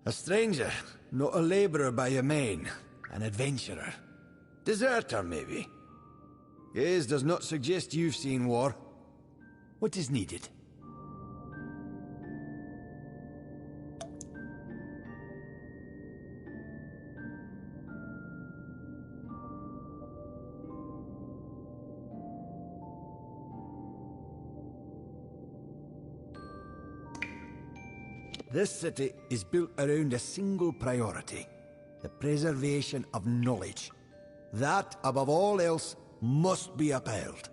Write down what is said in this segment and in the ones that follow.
A stranger, not a labourer by your main. An adventurer. Deserter, maybe. Gaze does not suggest you've seen war. What is needed? This city is built around a single priority. The preservation of knowledge. That, above all else, must be upheld.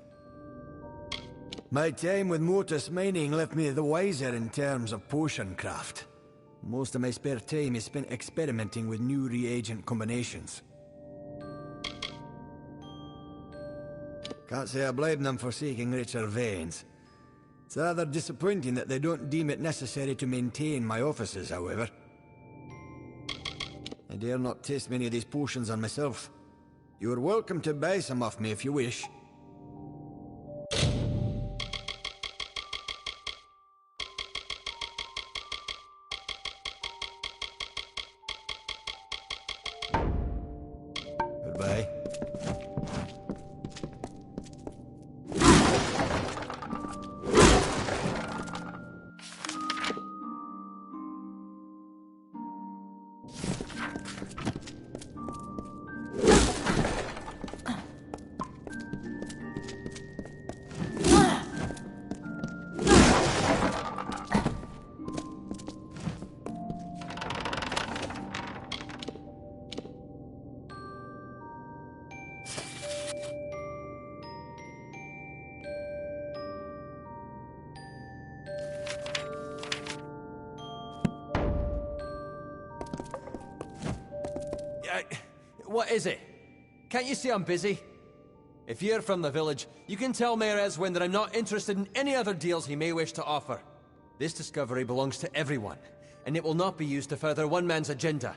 My time with Motus Mining left me the wiser in terms of potion craft. Most of my spare time is spent experimenting with new reagent combinations. Can't say I blame them for seeking richer veins. It's rather disappointing that they don't deem it necessary to maintain my offices, however. I dare not taste many of these potions on myself. You are welcome to buy some off me if you wish. Goodbye. What is it? Can't you see I'm busy? If you're from the village, you can tell Mayor Eswin that I'm not interested in any other deals he may wish to offer. This discovery belongs to everyone, and it will not be used to further one man's agenda.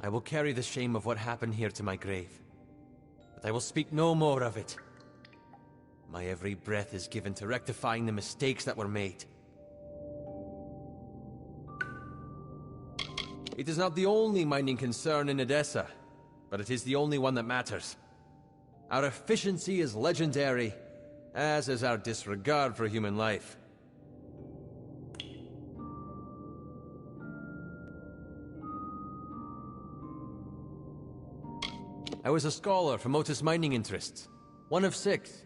I will carry the shame of what happened here to my grave, but I will speak no more of it. My every breath is given to rectifying the mistakes that were made. It is not the only mining concern in Edessa, but it is the only one that matters. Our efficiency is legendary, as is our disregard for human life. I was a scholar from Motus mining interests, one of 6.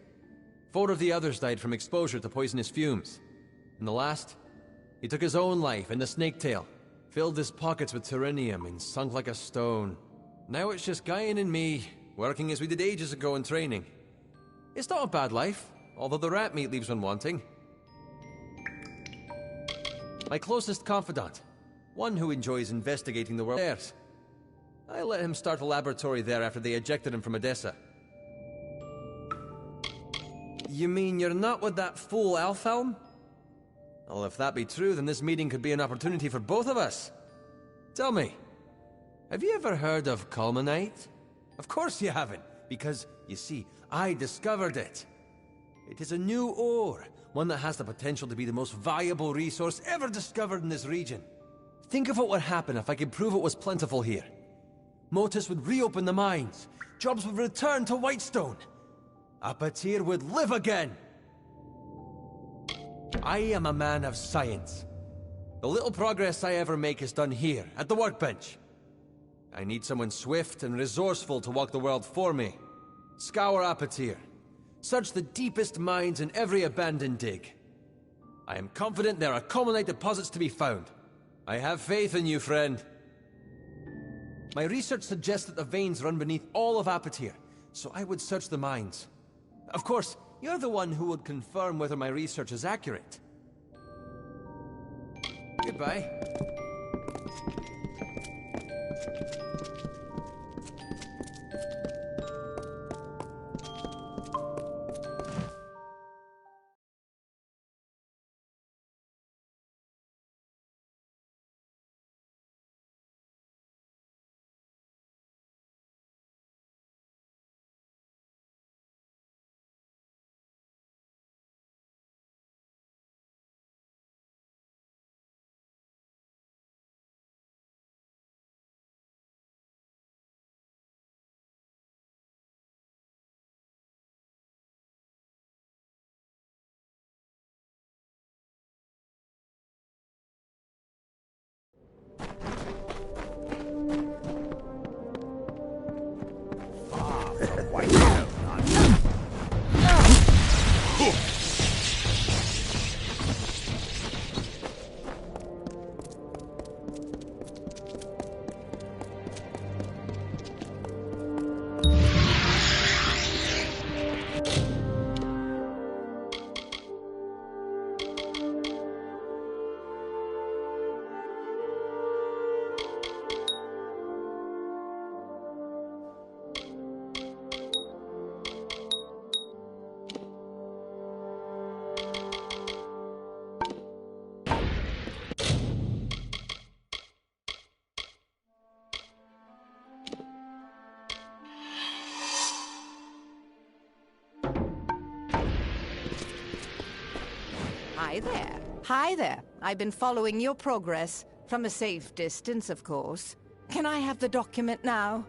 4 of the others died from exposure to poisonous fumes. And the last, he took his own life in the snaketail. Filled his pockets with terrenium and sunk like a stone. Now it's just Guyan and me, working as we did ages ago in training. It's not a bad life, although the rat meat leaves one wanting. My closest confidant, one who enjoys investigating the world's affairs. I let him start a laboratory there after they ejected him from Odessa. You mean you're not with that fool Alfhelm? Well, if that be true, then this meeting could be an opportunity for both of us. Tell me, have you ever heard of Culminite? Of course you haven't, because, you see, I discovered it. It is a new ore, one that has the potential to be the most valuable resource ever discovered in this region. Think of what would happen if I could prove it was plentiful here. Motus would reopen the mines, jobs would return to Whitestone. Apatir would live again! I am a man of science. The little progress I ever make is done here, at the workbench. I need someone swift and resourceful to walk the world for me. Scour Apatir. Search the deepest mines in every abandoned dig. I am confident there are Culminite deposits to be found. I have faith in you, friend. My research suggests that the veins run beneath all of Apatir, so I would search the mines. Of course, you're the one who would confirm whether my research is accurate. Goodbye. Hi there. Hi there. I've been following your progress. From a safe distance, of course. Can I have the document now?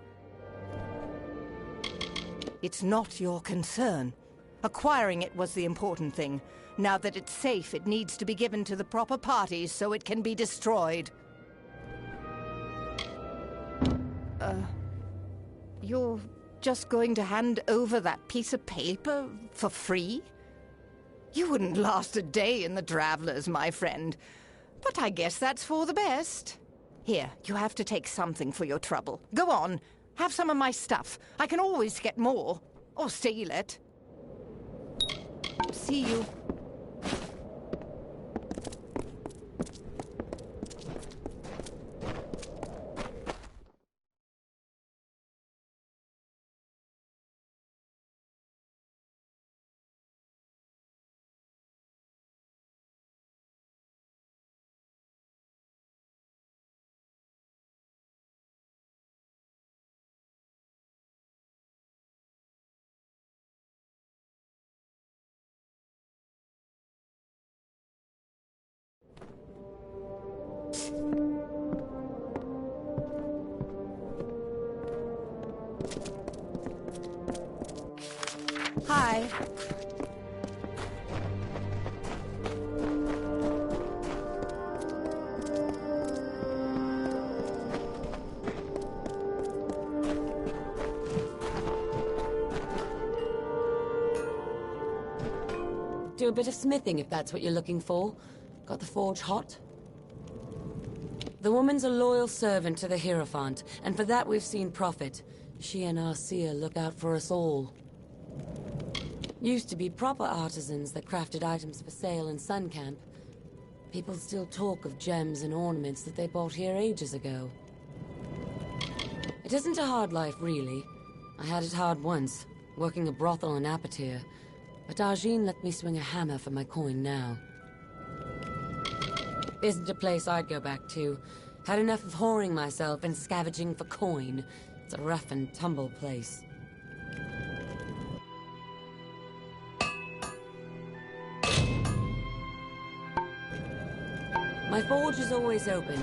It's not your concern. Acquiring it was the important thing. Now that it's safe, it needs to be given to the proper parties so it can be destroyed. You're just going to hand over that piece of paper for free? You wouldn't last a day in the Travelers, my friend. But I guess that's for the best. Here, you have to take something for your trouble. Go on, have some of my stuff. I can always get more. Or steal it. See you. Hi. Do a bit of smithing if that's what you're looking for. Got the forge hot? The woman's a loyal servant to the Hierophant, and for that we've seen profit. She and Arcia look out for us all. Used to be proper artisans that crafted items for sale in Sun Camp. People still talk of gems and ornaments that they bought here ages ago. It isn't a hard life, really. I had it hard once, working a brothel in Apatir, but Arjin let me swing a hammer for my coin now. Isn't a place I'd go back to. Had enough of whoring myself and scavenging for coin. It's a rough and tumble place. My forge is always open.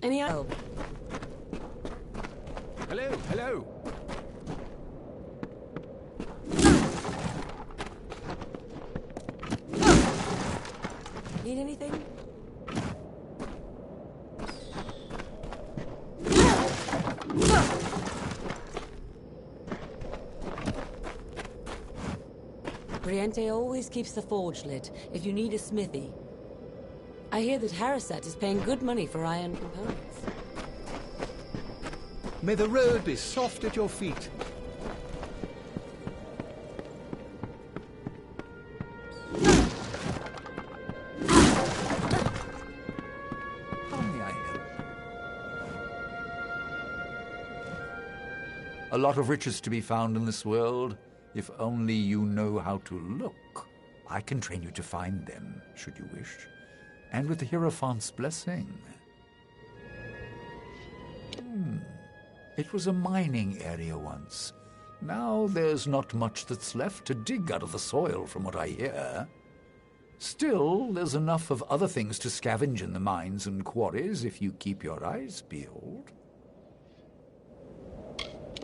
Any help? Hello, hello. Need anything? Briente always keeps the forge lit if you need a smithy. I hear that Harasat is paying good money for iron components. May the road be soft at your feet. How may I help? A lot of riches to be found in this world, if only you know how to look. I can train you to find them, should you wish. And with the Hierophant's blessing. It was a mining area once. Now there's not much that's left to dig out of the soil, from what I hear. Still, there's enough of other things to scavenge in the mines and quarries if you keep your eyes peeled.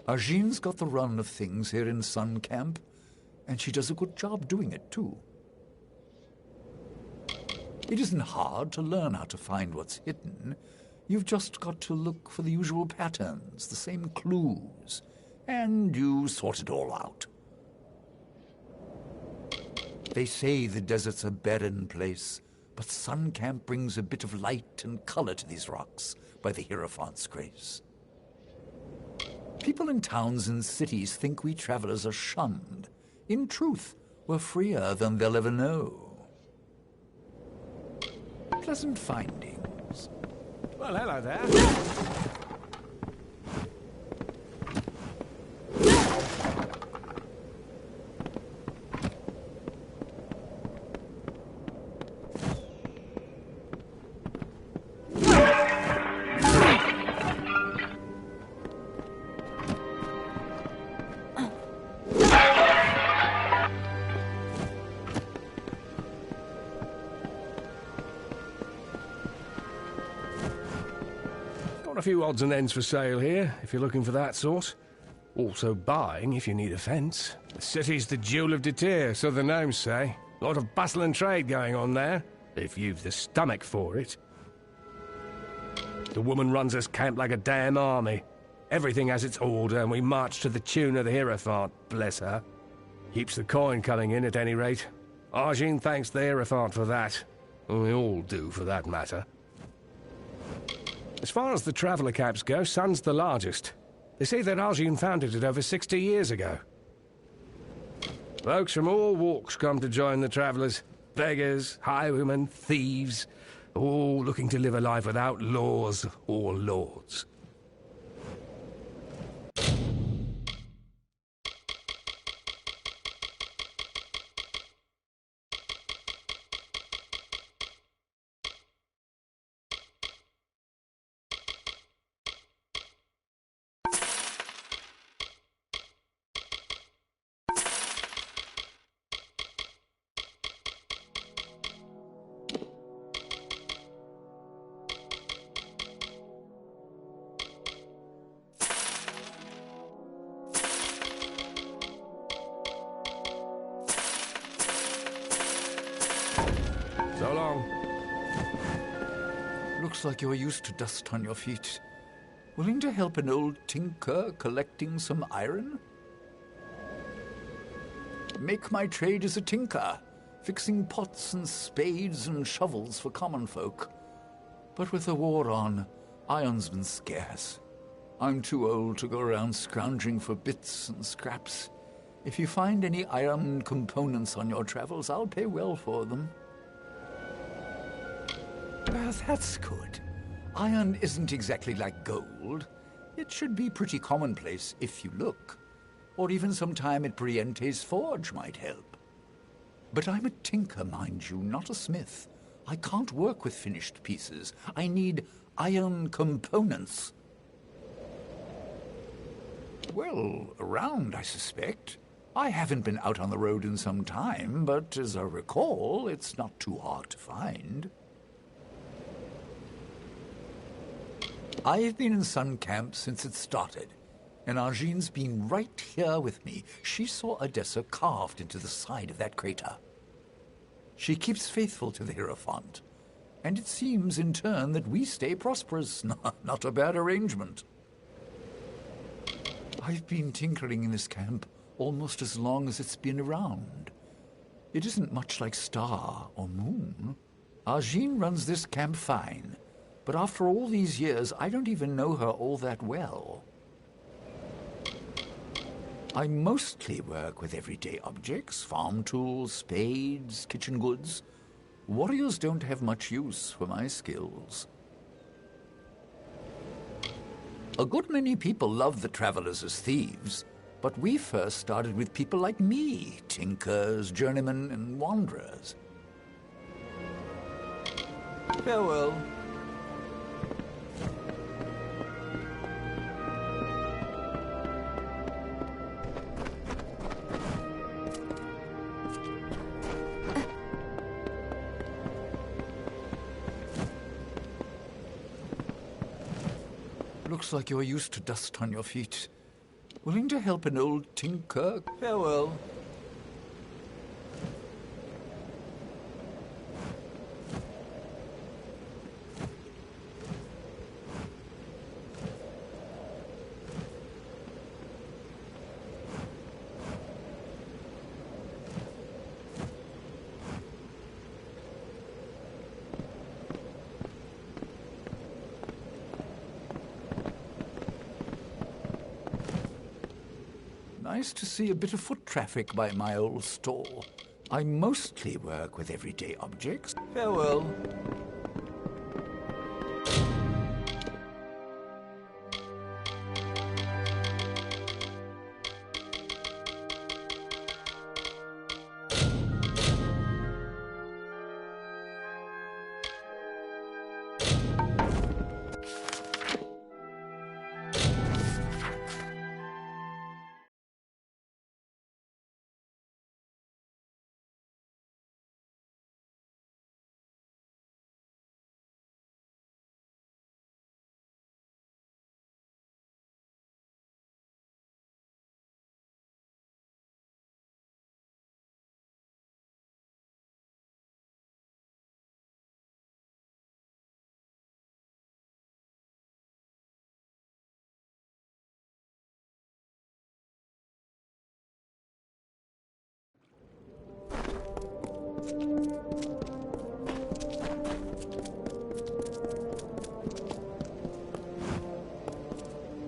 Arjin's got the run of things here in Sun Camp, and she does a good job doing it, too. It isn't hard to learn how to find what's hidden. You've just got to look for the usual patterns, the same clues, and you sort it all out. They say the desert's a barren place, but Sun Camp brings a bit of light and color to these rocks by the Hierophant's grace. People in towns and cities think we travelers are shunned. In truth, we're freer than they'll ever know. Pleasant findings. Well, hello there. A few odds and ends for sale here, if you're looking for that sort. Also buying, if you need a fence. The city's the jewel of Detir, so the gnomes say. A lot of bustle and trade going on there, if you've the stomach for it. The woman runs this camp like a damn army. Everything has its order, and we march to the tune of the Hierophant, bless her. Keeps the coin coming in, at any rate. Arjin thanks the Hierophant for that. We all do, for that matter. As far as the traveller camps go, Sun's the largest. They say that Arjin founded it over 60 years ago. Folks from all walks come to join the travellers. Beggars, highwaymen, thieves, all looking to live a life without laws or lords. So long. Looks like you're used to dust on your feet. Willing to help an old tinker collecting some iron? Make my trade as a tinker, fixing pots and spades and shovels for common folk. But with the war on, iron's been scarce. I'm too old to go around scrounging for bits and scraps. If you find any iron components on your travels, I'll pay well for them. Well, that's good. Iron isn't exactly like gold. It should be pretty commonplace if you look. Or even some time at Briente's forge might help. But I'm a tinker, mind you, not a smith. I can't work with finished pieces. I need iron components. Well, around, I suspect. I haven't been out on the road in some time, but as I recall, it's not too hard to find. I've been in Sun Camp since it started, and Argine's been right here with me. She saw Odessa carved into the side of that crater. She keeps faithful to the Hierophant, and it seems in turn that we stay prosperous. Not a bad arrangement. I've been tinkering in this camp almost as long as it's been around. It isn't much like Star or Moon. Argine runs this camp fine, but after all these years, I don't even know her all that well. I mostly work with everyday objects, farm tools, spades, kitchen goods. Warriors don't have much use for my skills. A good many people love the travelers as thieves, but we first started with people like me, tinkers, journeymen, and wanderers. Farewell. Looks like you're used to dust on your feet. Willing to help an old tinker? Farewell. Nice to see a bit of foot traffic by my old store. I mostly work with everyday objects. Farewell.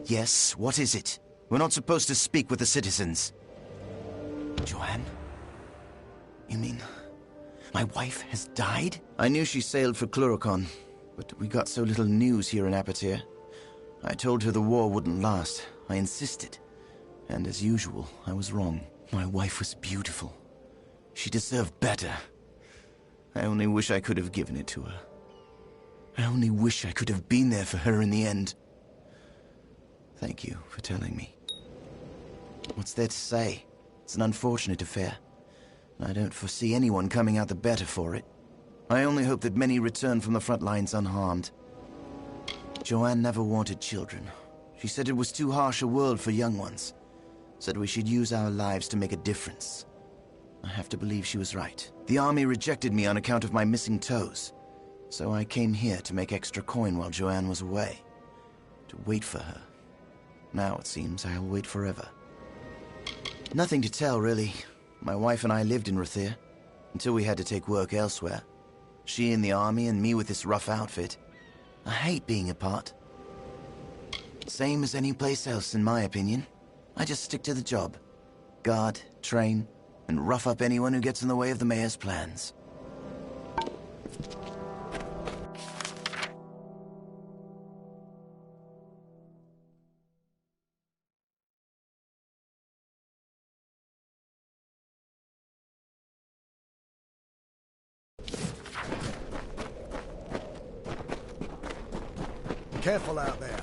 Yes, what is it? We're not supposed to speak with the citizens. Joanne? You mean my wife has died? I knew she sailed for Cluricon, but we got so little news here in Apatir. I told her the war wouldn't last. I insisted. And as usual, I was wrong. My wife was beautiful. She deserved better. I only wish I could have given it to her. I only wish I could have been there for her in the end. Thank you for telling me. What's there to say? It's an unfortunate affair. I don't foresee anyone coming out the better for it. I only hope that many return from the front lines unharmed. Joanne never wanted children. She said it was too harsh a world for young ones. Said we should use our lives to make a difference. I have to believe she was right. The army rejected me on account of my missing toes. So I came here to make extra coin while Joanne was away. To wait for her. Now it seems I'll wait forever. Nothing to tell, really. My wife and I lived in Rethere, until we had to take work elsewhere. She in the army and me with this rough outfit. I hate being apart. Same as any place else, in my opinion. I just stick to the job. Guard, train, and rough up anyone who gets in the way of the mayor's plans. Careful out there.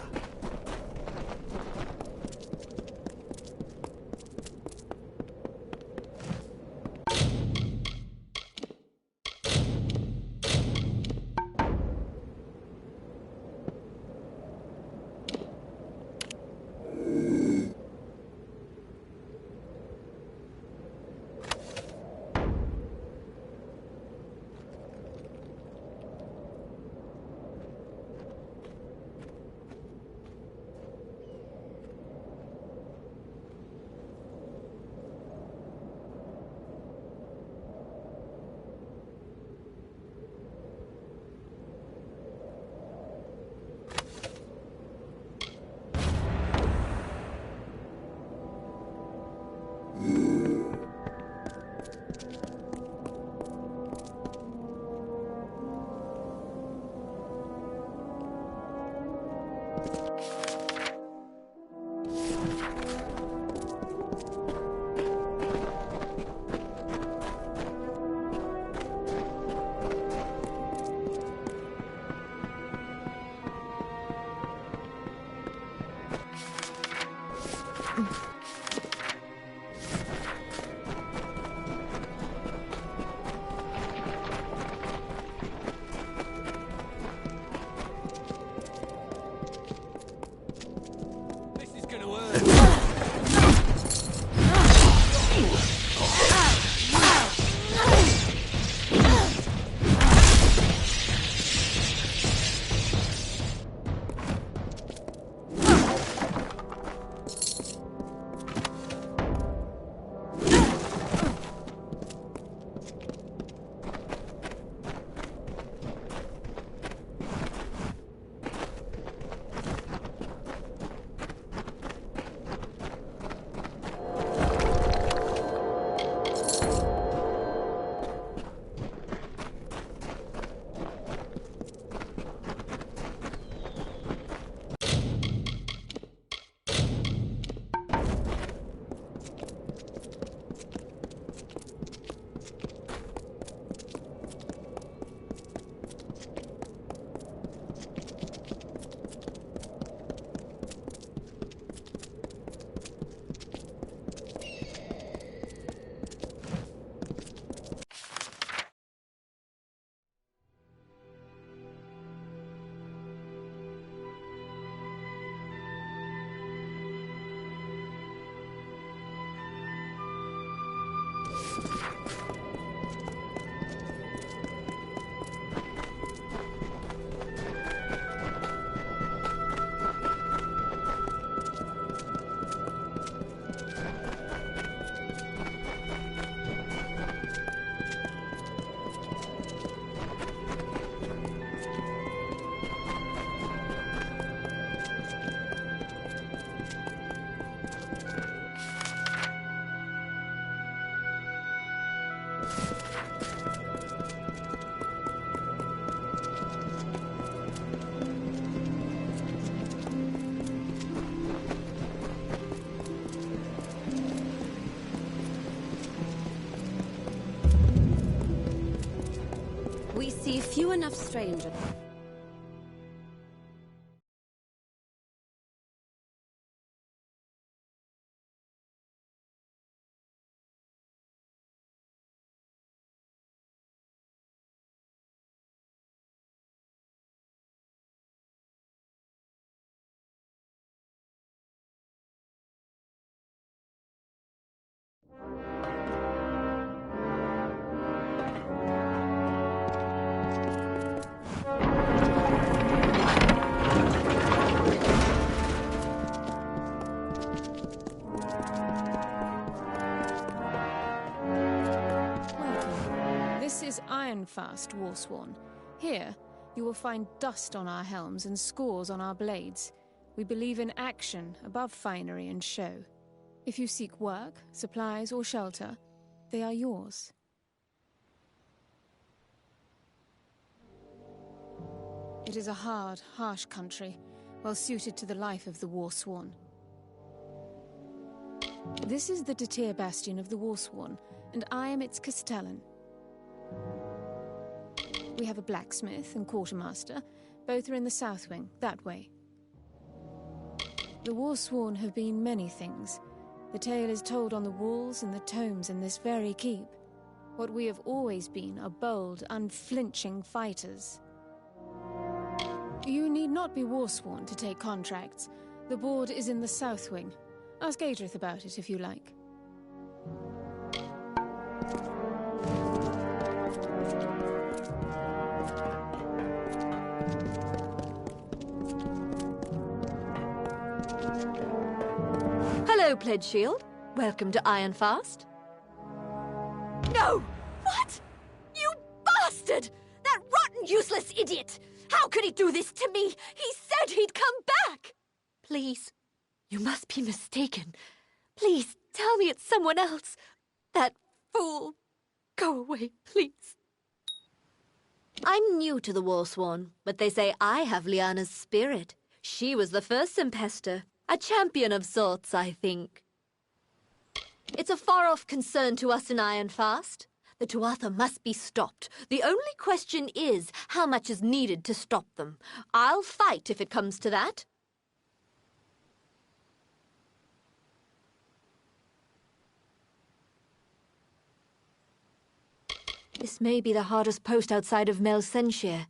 We see few enough strangers. Ironfast, Warsworn. Here, you will find dust on our helms and scores on our blades. We believe in action above finery and show. If you seek work, supplies, or shelter, they are yours. It is a hard, harsh country, well suited to the life of the Warsworn. This is the Detir bastion of the Warsworn, and I am its castellan. We have a blacksmith and quartermaster. Both are in the south wing, that way. The Warsworn have been many things. The tale is told on the walls and the tomes in this very keep. What we have always been are bold, unflinching fighters. You need not be Warsworn to take contracts. The board is in the south wing. Ask Adrith about it if you like. Hello, Pledge Shield. Welcome to Ironfast. No! What? You bastard! That rotten, useless idiot! How could he do this to me? He said he'd come back! Please, you must be mistaken. Please, tell me it's someone else. That fool. Go away, please. I'm new to the Warsworn, but they say I have Lyanna's spirit. She was the first Sempester. A champion of sorts, I think. It's a far-off concern to us in Ironfast. The Tuatha must be stopped. The only question is how much is needed to stop them. I'll fight if it comes to that. This may be the hardest post outside of Melsenshire.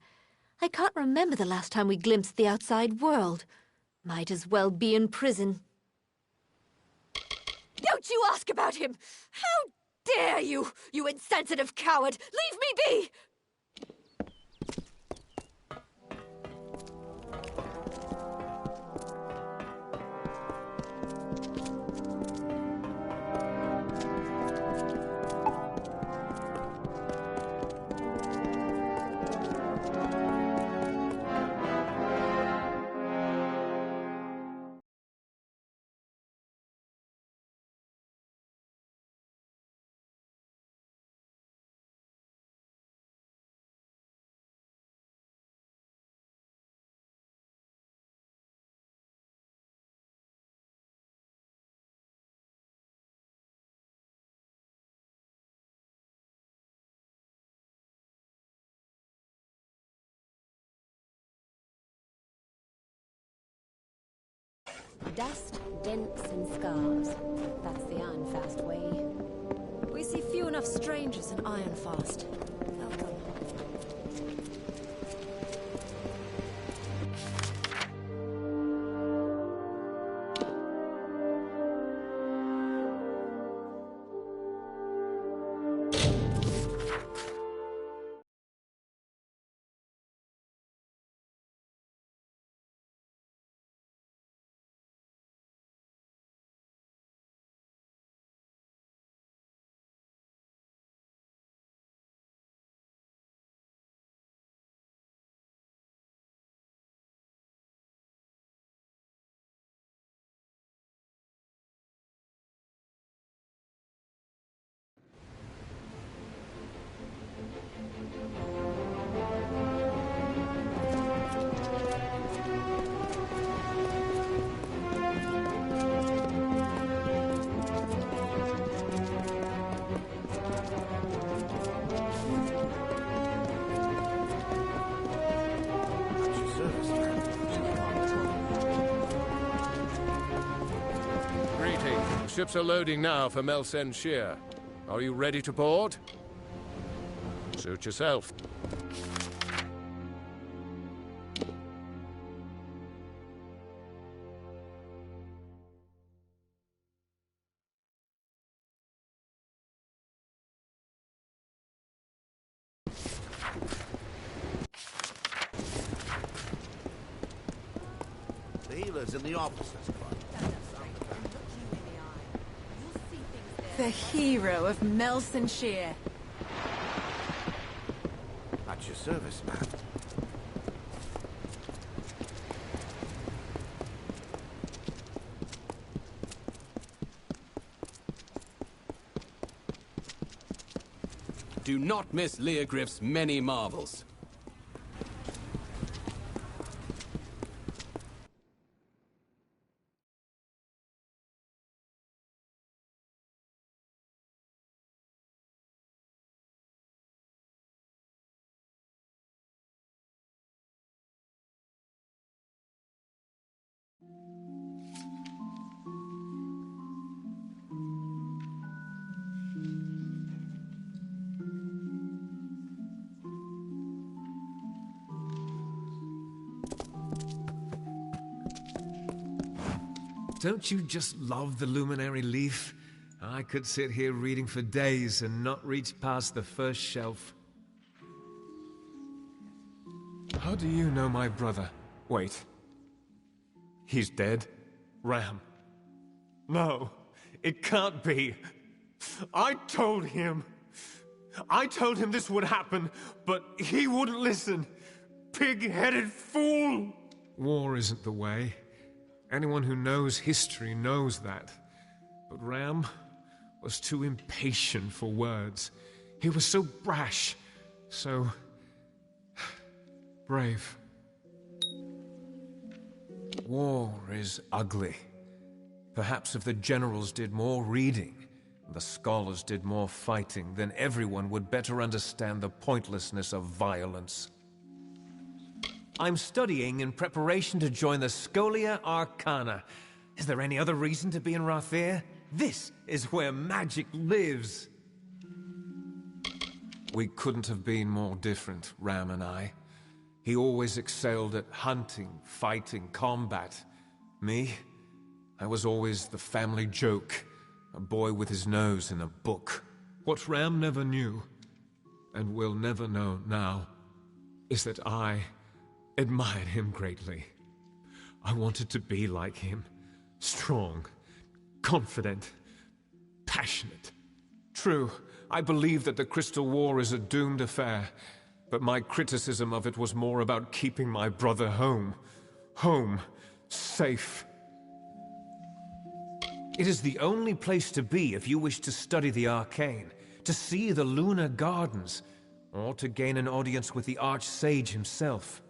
I can't remember the last time we glimpsed the outside world. Might as well be in prison. Don't you ask about him! How dare you, you insensitive coward! Leave me be! Dust, dents, and scars. That's the Ironfast way. We see few enough strangers in Ironfast. Welcome. Ships are loading now for Melsenshire. Are you ready to board? Suit yourself. The healers in the officers' club. The hero of Melsenshire. At your service, man. Do not miss Leogriff's many marvels. Don't you just love the luminary leaf? I could sit here reading for days and not reach past the first shelf. How do you know my brother? Wait. He's dead? Ram. No, it can't be. I told him this would happen, but he wouldn't listen. Pig-headed fool! War isn't the way. Anyone who knows history knows that. But Ram was too impatient for words. He was so brash, so brave. War is ugly. Perhaps if the generals did more reading, and the scholars did more fighting, then everyone would better understand the pointlessness of violence. I'm studying in preparation to join the Scholia Arcana. Is there any other reason to be in Rathir? This is where magic lives. We couldn't have been more different, Ram and I. He always excelled at hunting, fighting, combat. Me? I was always the family joke, a boy with his nose in a book. What Ram never knew, and will never know now, is that I admired him greatly. I wanted to be like him. Strong, confident, passionate. True, I believe that the Crystal War is a doomed affair, but my criticism of it was more about keeping my brother home. Home. Safe. It is the only place to be if you wish to study the arcane, to see the lunar gardens, or to gain an audience with the Archsage himself.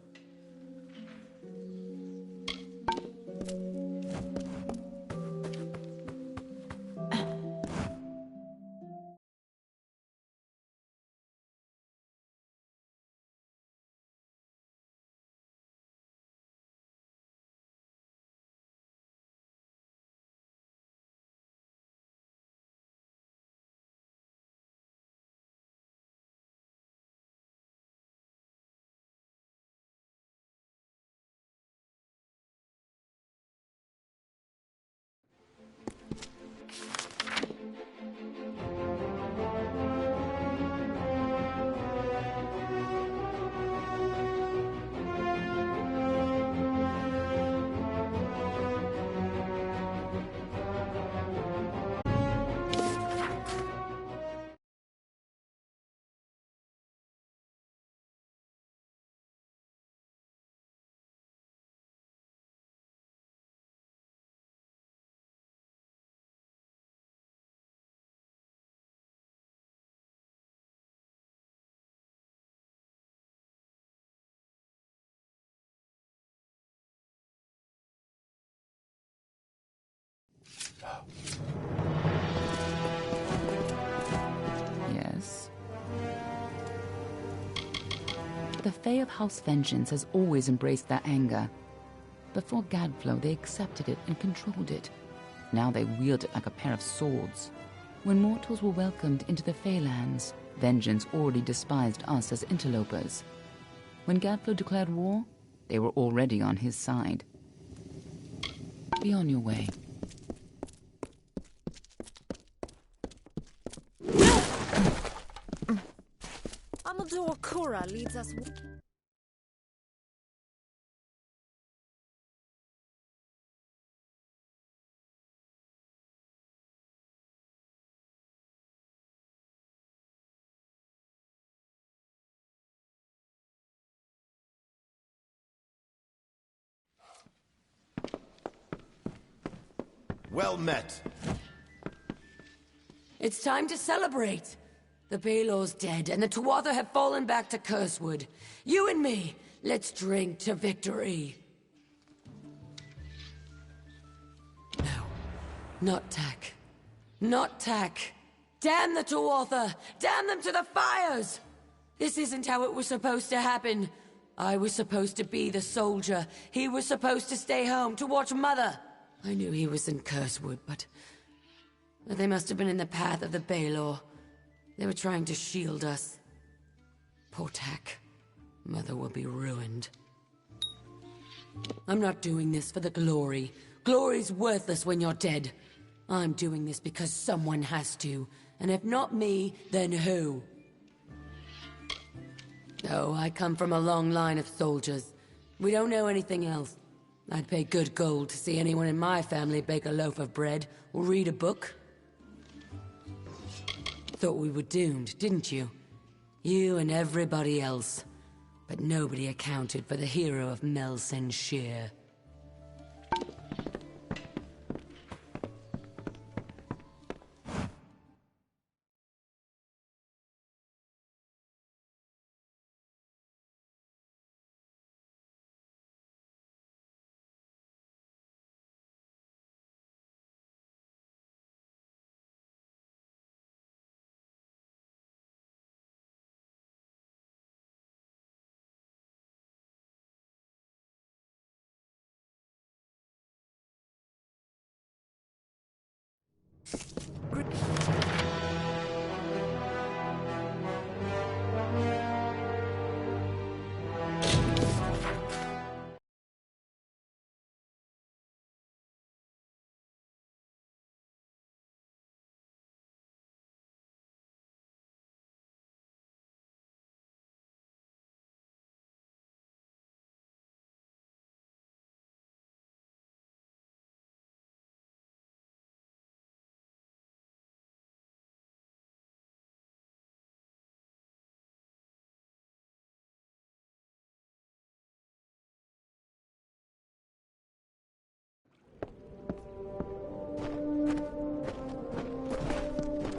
Yes. The Fae of House Vengeance has always embraced their anger. Before Gadflow, they accepted it and controlled it. Now they wield it like a pair of swords. When mortals were welcomed into the Feylands, vengeance already despised us as interlopers. When Gadflow declared war, they were already on his side. Be on your way. Amalur Kura leads us... Well met. It's time to celebrate. The Baelor's dead, and the Tuatha have fallen back to Cursewood. You and me, let's drink to victory. No. Not Tack. Not Tack. Damn the Tuatha! Damn them to the fires! This isn't how it was supposed to happen. I was supposed to be the soldier. He was supposed to stay home to watch Mother. I knew he was in Cursewood, but they must have been in the path of the Baelor. They were trying to shield us. Poor Tack. Mother will be ruined. I'm not doing this for the glory. Glory's worthless when you're dead. I'm doing this because someone has to. And if not me, then who? Oh, I come from a long line of soldiers. We don't know anything else. I'd pay good gold to see anyone in my family bake a loaf of bread or read a book. Thought we were doomed, didn't you? You and everybody else. But nobody accounted for the hero of Melsen Shear.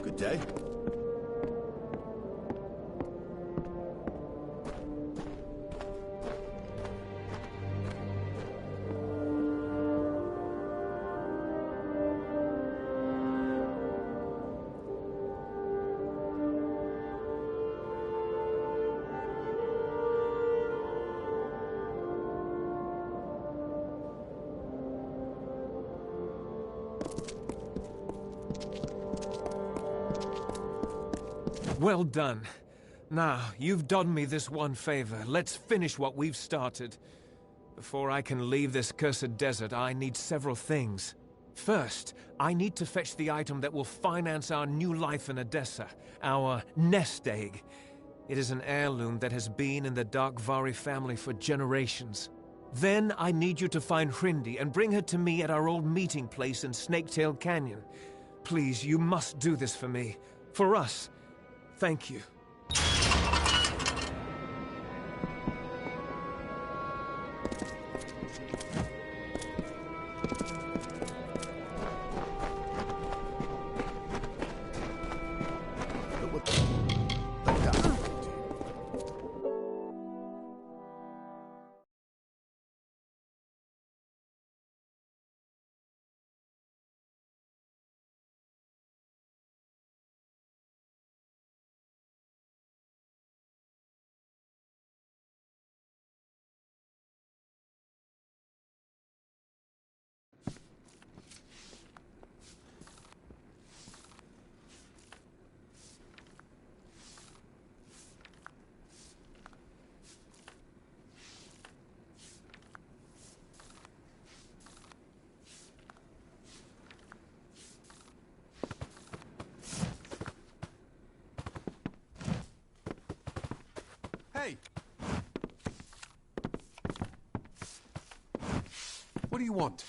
Good day. Well done. Now, you've done me this one favor. Let's finish what we've started. Before I can leave this cursed desert, I need several things. First, I need to fetch the item that will finance our new life in Odessa, our nest egg. It is an heirloom that has been in the Darkvari family for generations. Then I need you to find Hrindi and bring her to me at our old meeting place in Snaketail Canyon. Please, you must do this for me. For us. Thank you. Hey! What do you want?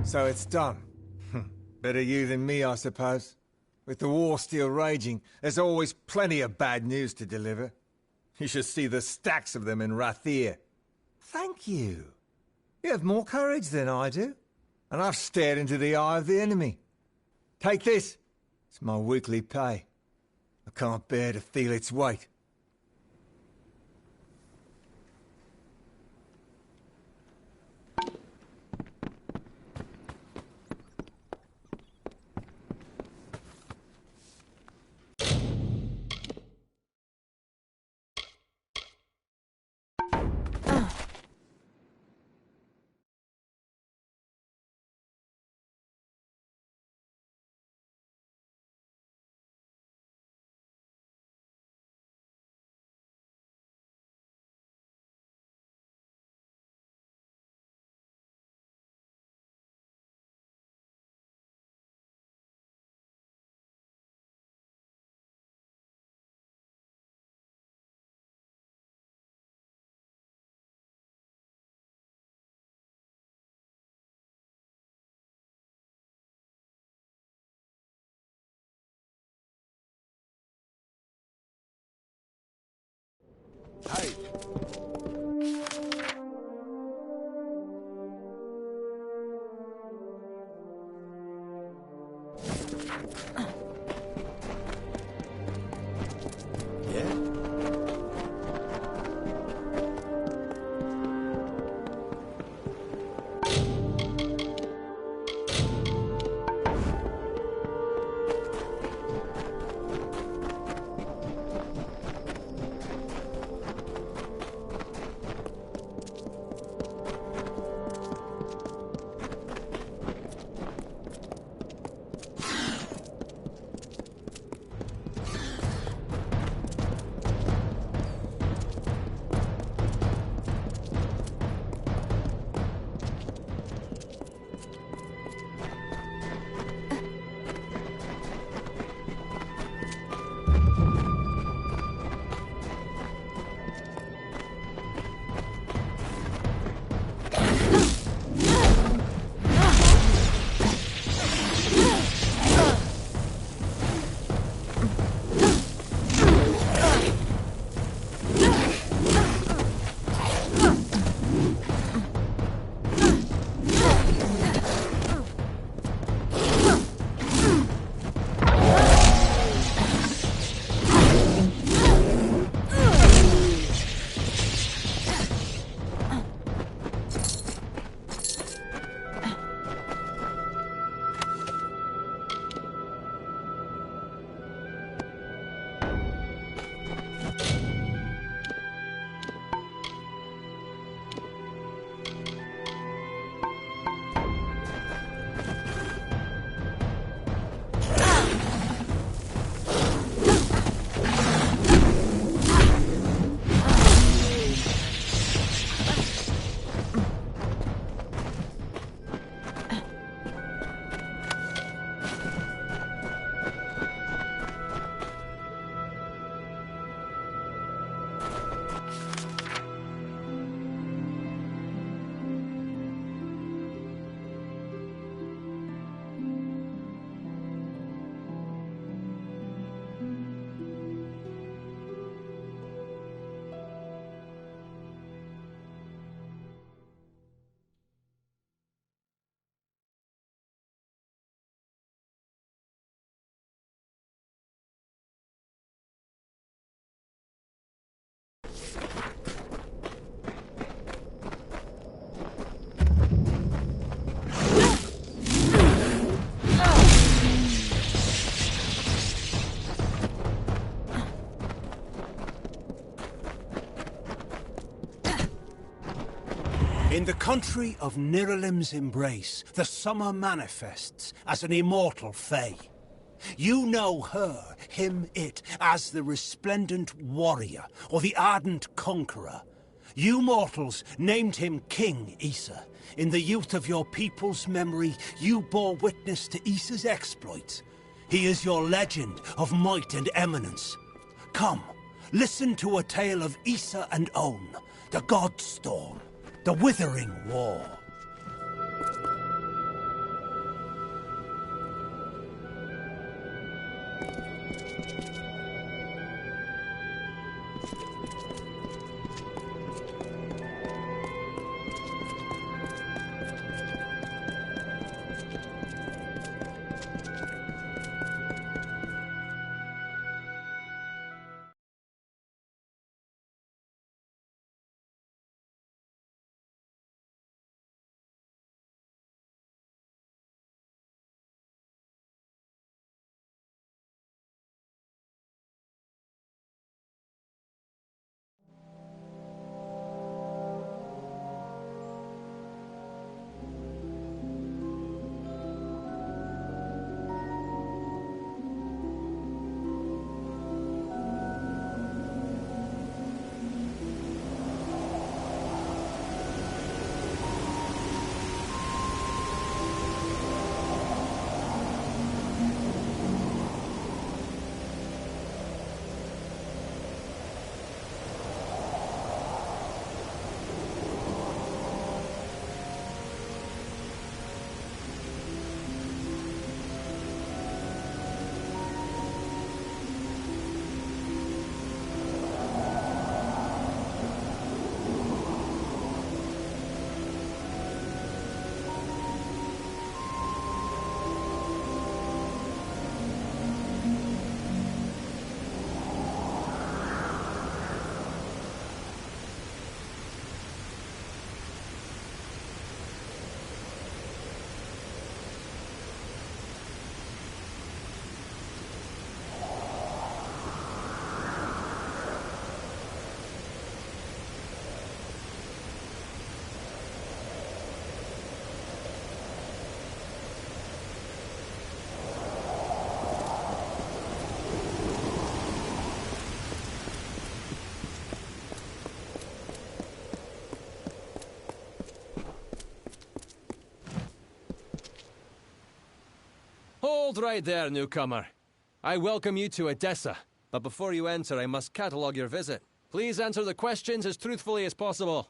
So it's done. Better you than me, I suppose. With the war still raging, there's always plenty of bad news to deliver. You should see the stacks of them in Rathir. Thank you. You have more courage than I do. And I've stared into the eye of the enemy. Take this. It's my weekly pay. I can't bear to feel its weight. Hey! In the country of Niralim's embrace, the summer manifests as an immortal fae. You know her, him, it, as the resplendent warrior, or the ardent conqueror. You mortals named him King Issa. In the youth of your people's memory, you bore witness to Issa's exploits. He is your legend of might and eminence. Come, listen to a tale of Issa and On, the Godstorm, the Withering War. Hold right there, newcomer. I welcome you to Edessa, but before you enter, I must catalogue your visit. Please answer the questions as truthfully as possible.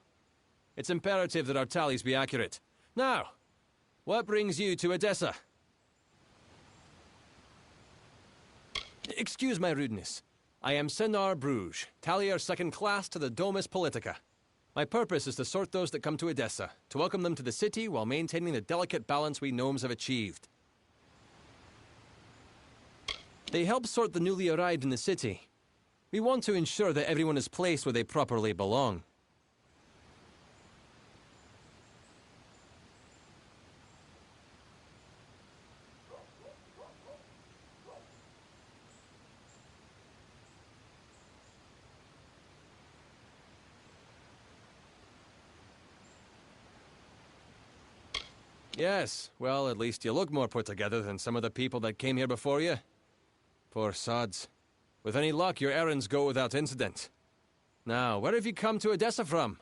It's imperative that our tallies be accurate. Now, what brings you to Edessa? Excuse my rudeness. I am Senar Bruges, tallier second class to the Domus Politica. My purpose is to sort those that come to Edessa, to welcome them to the city while maintaining the delicate balance we gnomes have achieved. They help sort the newly arrived in the city. We want to ensure that everyone is placed where they properly belong. Yes, well, at least you look more put together than some of the people that came here before you. Poor sods. With any luck, your errands go without incident. Now, where have you come to Edessa from?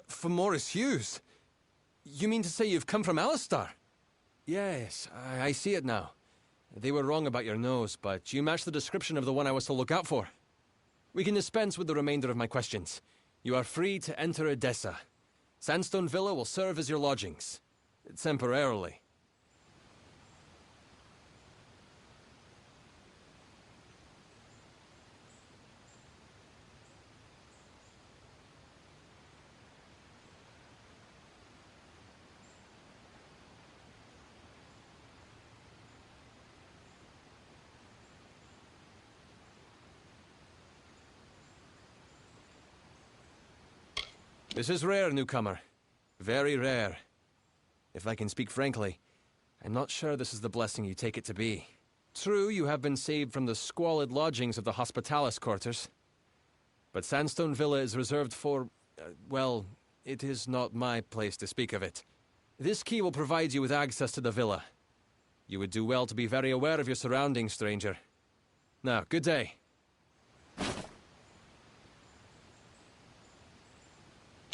From Morris Hughes? You mean to say you've come from Alistar? Yes, I see it now. They were wrong about your nose, but you match the description of the one I was to look out for. We can dispense with the remainder of my questions. You are free to enter Edessa. Sandstone Villa will serve as your lodgings. Temporarily. This is rare, newcomer. Very rare. If I can speak frankly, I'm not sure this is the blessing you take it to be. True, you have been saved from the squalid lodgings of the Hospitalis quarters. But Sandstone Villa is reserved for... well, it is not my place to speak of it. This key will provide you with access to the villa. You would do well to be very aware of your surroundings, stranger. Now, good day.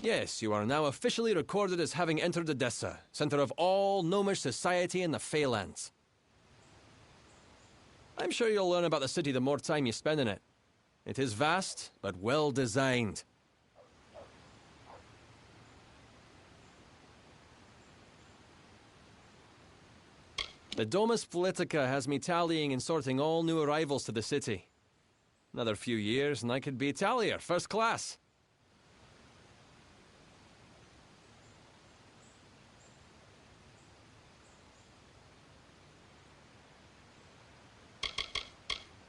Yes, you are now officially recorded as having entered Edessa, center of all gnomish society in the Feylands. I'm sure you'll learn about the city the more time you spend in it. It is vast, but well designed. The Domus Politica has me tallying and sorting all new arrivals to the city. Another few years and I could be tallier, first class.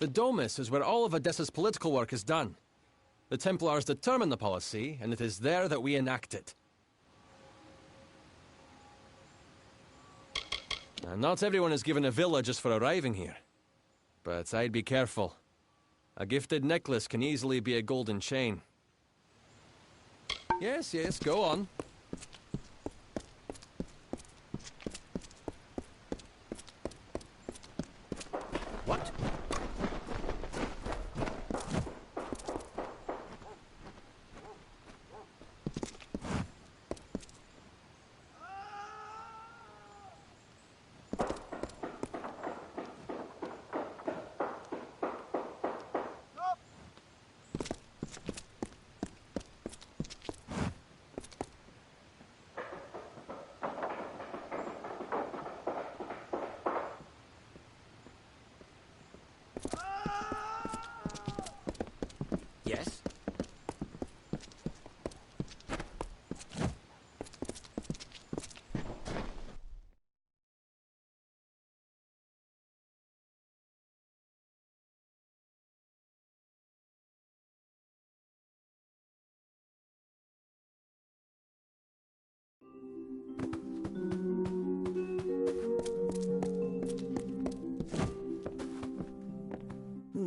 The Domus is where all of Odessa's political work is done. The Templars determine the policy, and it is there that we enact it. Now, not everyone is given a villa just for arriving here. But I'd be careful. A gifted necklace can easily be a golden chain. Yes, yes, go on. What? Yes?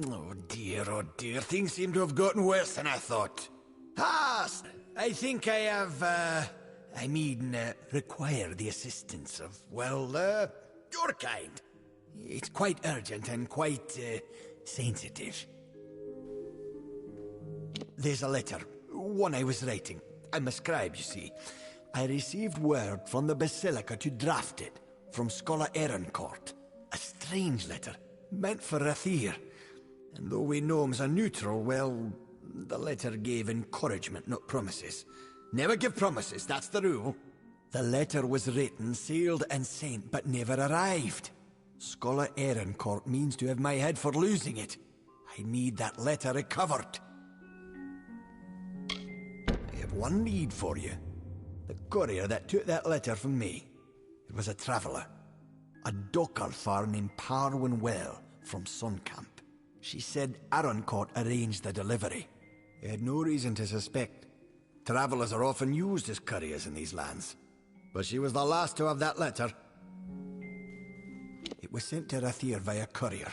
Oh dear, things seem to have gotten worse than I thought. I think I have, require the assistance of, well, your kind. It's quite urgent and quite, sensitive. There's a letter, one I was writing. I'm a scribe, you see. I received word from the Basilica to draft it, from Scholar Ehrencourt. A strange letter, meant for Rathir. And though we gnomes are neutral, well, the letter gave encouragement, not promises. Never give promises, that's the rule. The letter was written, sealed and sent, but never arrived. Scholar Ehrencourt means to have my head for losing it. I need that letter recovered. I have one need for you. The courier that took that letter from me. It was a traveller. A Docalfar named Parwin Well from Suncamp. She said Ehrencourt arranged the delivery. He had no reason to suspect. Travellers are often used as couriers in these lands. But she was the last to have that letter. It was sent to Rathir via courier.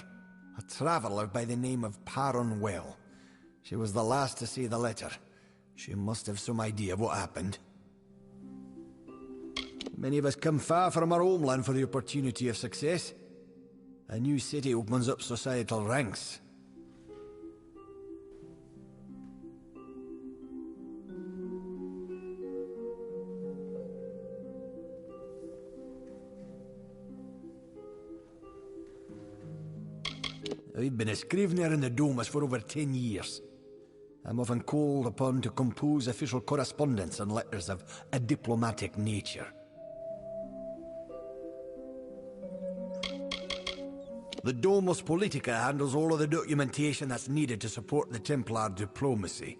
A traveller by the name of Parwin Well. She was the last to see the letter. She must have some idea of what happened. Many of us come far from our homeland for the opportunity of success. A new city opens up societal ranks. I've been a scrivener in the Domus for over 10 years. I'm often called upon to compose official correspondence and letters of a diplomatic nature. The Domus Politica handles all of the documentation that's needed to support the Templar diplomacy.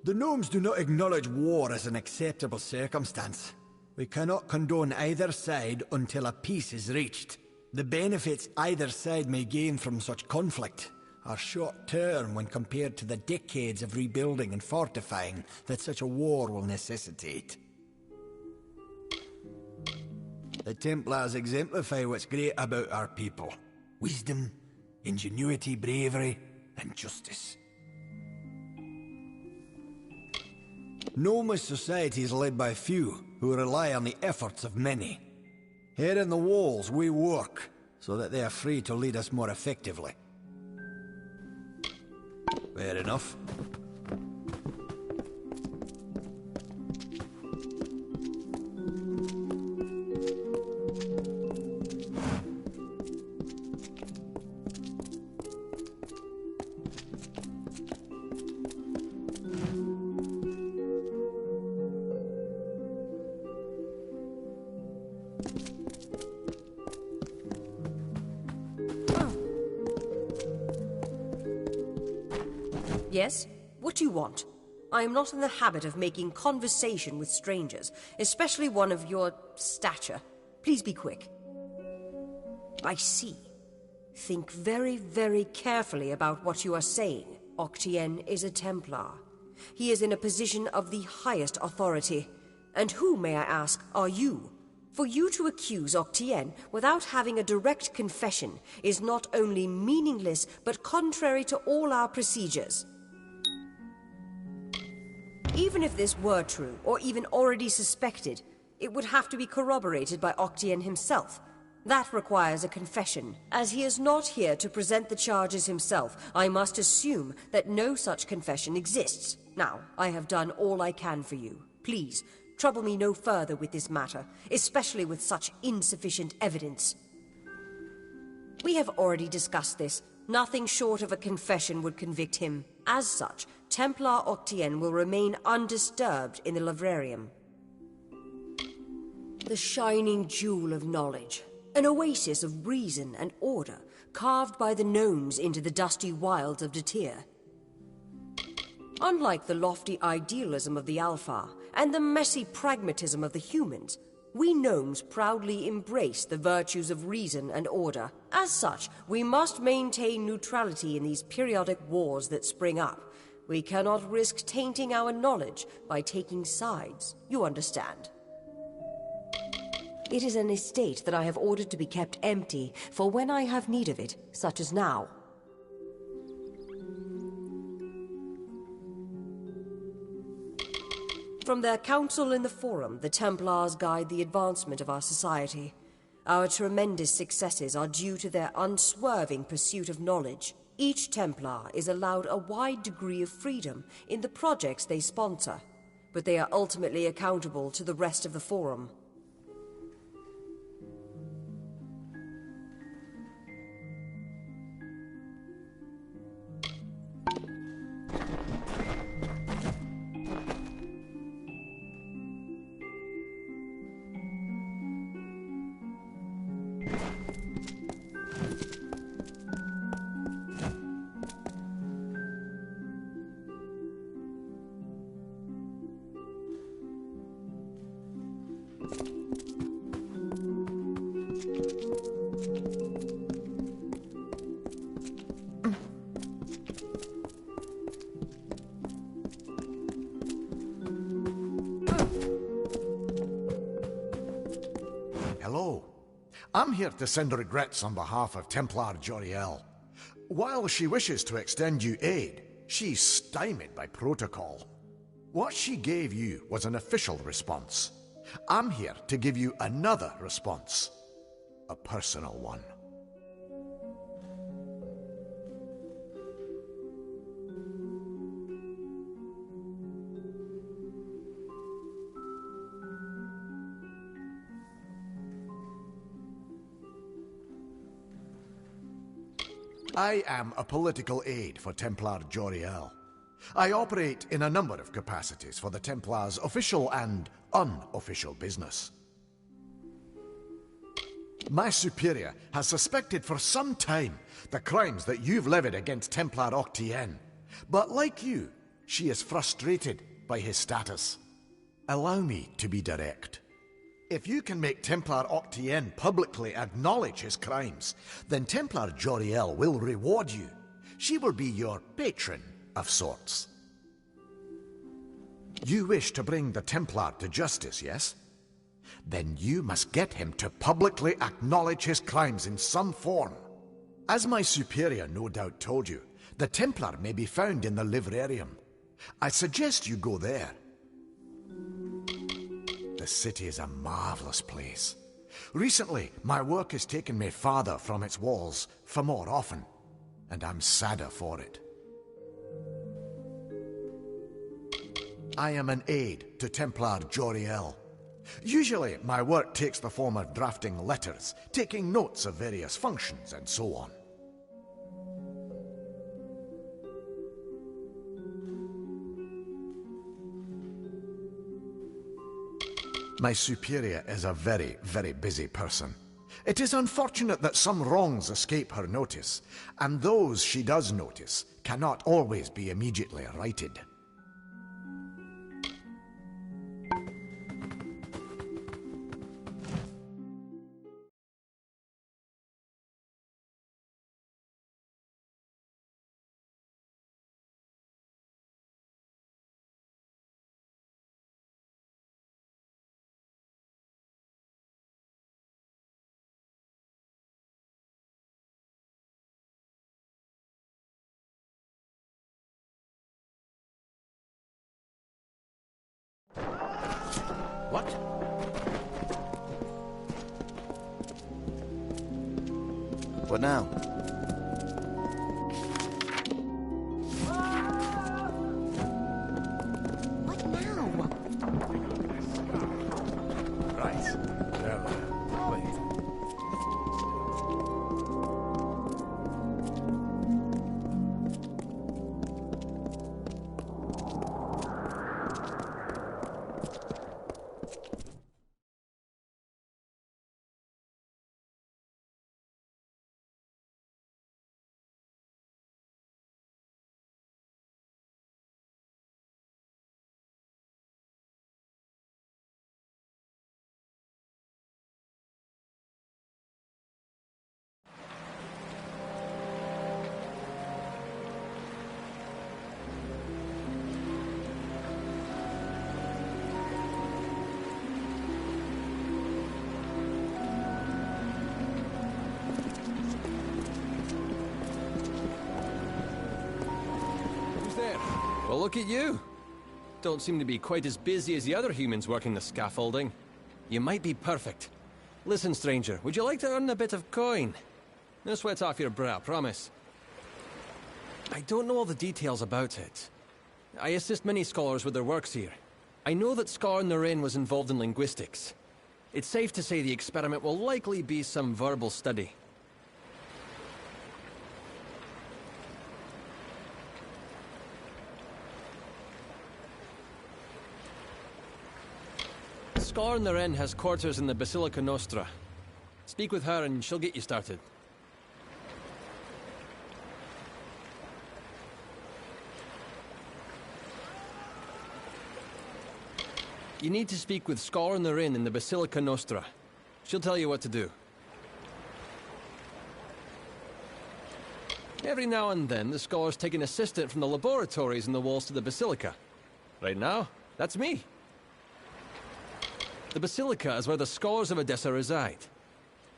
The gnomes do not acknowledge war as an acceptable circumstance. We cannot condone either side until a peace is reached. The benefits either side may gain from such conflict are short-term when compared to the decades of rebuilding and fortifying that such a war will necessitate. The Templars exemplify what's great about our people. Wisdom, ingenuity, bravery, and justice. Gnomist society is led by few, who rely on the efforts of many. Here in the walls, we work, so that they are free to lead us more effectively. Fair enough. Yes? What do you want? I am not in the habit of making conversation with strangers, especially one of your stature. Please be quick. I see. Think very, very carefully about what you are saying. Octien is a Templar. He is in a position of the highest authority. And who, may I ask, are you? For you to accuse Octien without having a direct confession is not only meaningless, but contrary to all our procedures. Even if this were true, or even already suspected, it would have to be corroborated by Octien himself. That requires a confession. As he is not here to present the charges himself, I must assume that no such confession exists. Now, I have done all I can for you. Please, trouble me no further with this matter, especially with such insufficient evidence. We have already discussed this. Nothing short of a confession would convict him. As such, Templar Octien will remain undisturbed in the librarium. The shining jewel of knowledge. An oasis of reason and order, carved by the gnomes into the dusty wilds of Detir. Unlike the lofty idealism of the Alpha and the messy pragmatism of the humans, we gnomes proudly embrace the virtues of reason and order. As such, we must maintain neutrality in these periodic wars that spring up. We cannot risk tainting our knowledge by taking sides. You understand? It is an estate that I have ordered to be kept empty for when I have need of it, such as now. From their council in the Forum, the Templars guide the advancement of our society. Our tremendous successes are due to their unswerving pursuit of knowledge. Each Templar is allowed a wide degree of freedom in the projects they sponsor, but they are ultimately accountable to the rest of the Forum. Hello. I'm here to send regrets on behalf of Templar Joriel. While she wishes to extend you aid, she's stymied by protocol. What she gave you was an official response. I'm here to give you another response. A personal one. I am a political aide for Templar Joriel. I operate in a number of capacities for the Templars' official and unofficial business. My superior has suspected for some time the crimes that you've levied against Templar Octien. But like you, she is frustrated by his status. Allow me to be direct. If you can make Templar Octien publicly acknowledge his crimes, then Templar Joriel will reward you. She will be your patron of sorts. You wish to bring the Templar to justice, yes? Then you must get him to publicly acknowledge his crimes in some form. As my superior no doubt told you, the Templar may be found in the librarium. I suggest you go there. The city is a marvelous place. Recently, my work has taken me farther from its walls for more often, and I'm sadder for it. I am an aide to Templar Joriel. Usually, my work takes the form of drafting letters, taking notes of various functions, and so on. My superior is a very, very busy person. It is unfortunate that some wrongs escape her notice, and those she does notice cannot always be immediately righted. What? What now? What now? Right. Wait. Well, look at you. Don't seem to be quite as busy as the other humans working the scaffolding. You might be perfect. Listen, stranger, would you like to earn a bit of coin? No sweat off your brow, promise. I don't know all the details about it. I assist many scholars with their works here. I know that Scar Naren was involved in linguistics. It's safe to say the experiment will likely be some verbal study. Scar Naren has quarters in the Basilica Nostra. Speak with her and she'll get you started. You need to speak with Scar Naren in the Basilica Nostra. She'll tell you what to do. Every now and then, the scholars take an assistant from the laboratories in the walls to the Basilica. Right now, that's me. The Basilica is where the scholars of Edessa reside.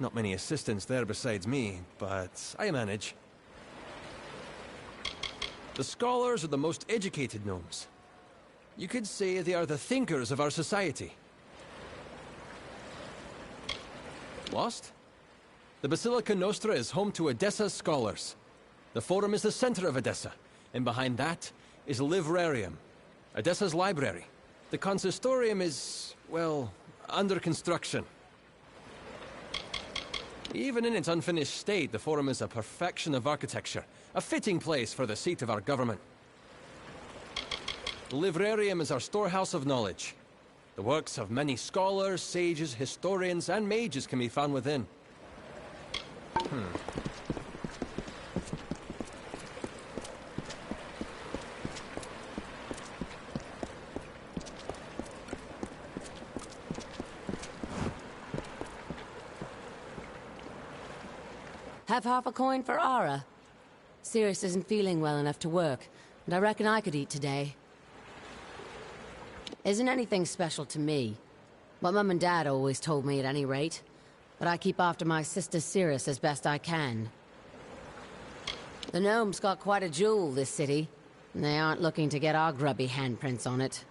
Not many assistants there besides me, but I manage. The scholars are the most educated gnomes. You could say they are the thinkers of our society. Lost? The Basilica Nostra is home to Edessa's scholars. The Forum is the center of Edessa, and behind that is Livrarium, Edessa's library. The Consistorium is, well, under construction. Even in its unfinished state, the Forum is a perfection of architecture, a fitting place for the seat of our government. The Livrarium is our storehouse of knowledge. The works of many scholars, sages, historians, and mages can be found within. Have half a coin for Ara. Sirius isn't feeling well enough to work, and I reckon I could eat today. Isn't anything special to me. What Mum and Dad always told me at any rate. But I keep after my sister Sirius as best I can. The gnomes got quite a jewel, this city, and they aren't looking to get our grubby handprints on it.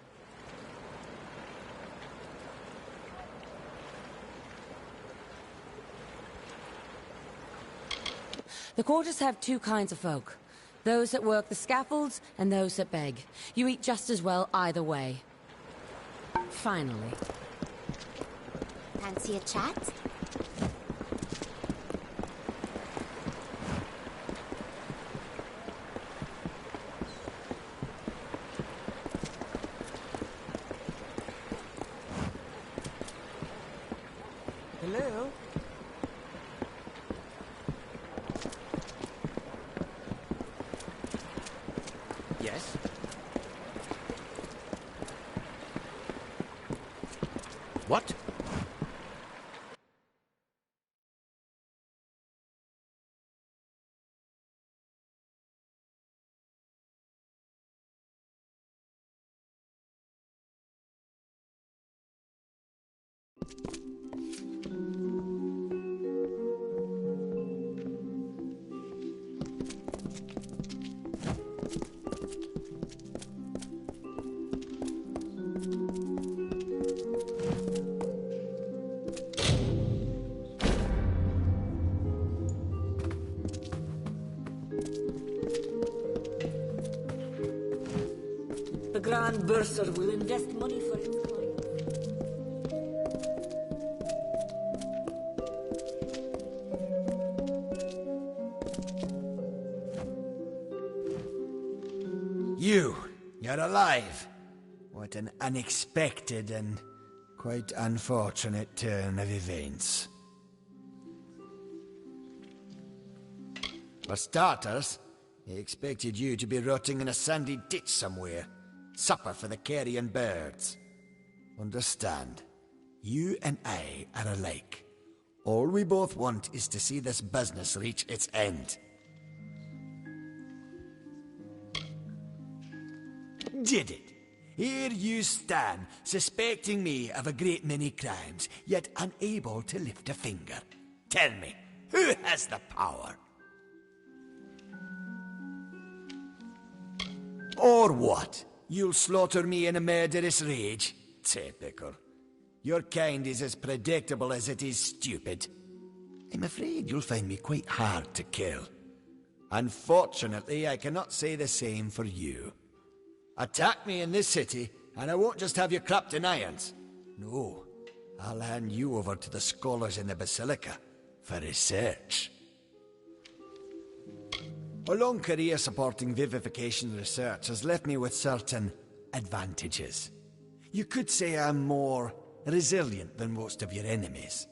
The quarters have two kinds of folk. Those that work the scaffolds and those that beg. You eat just as well either way. Finally. Fancy a chat? Hello? Yes? What? The Grand Bursar will invest money for its clients. You're alive. What an unexpected and quite unfortunate turn of events. For starters, he expected you to be rotting in a sandy ditch somewhere. Supper for the carrion birds. Understand, you and I are alike. All we both want is to see this business reach its end. Did it? Here you stand, suspecting me of a great many crimes, yet unable to lift a finger. Tell me, who has the power? Or what? You'll slaughter me in a murderous rage? Typical. Your kind is as predictable as it is stupid. I'm afraid you'll find me quite hard to kill. Unfortunately, I cannot say the same for you. Attack me in this city, and I won't just have you clapped in irons. No, I'll hand you over to the scholars in the Basilica for research. A long career supporting vivification research has left me with certain advantages. You could say I'm more resilient than most of your enemies.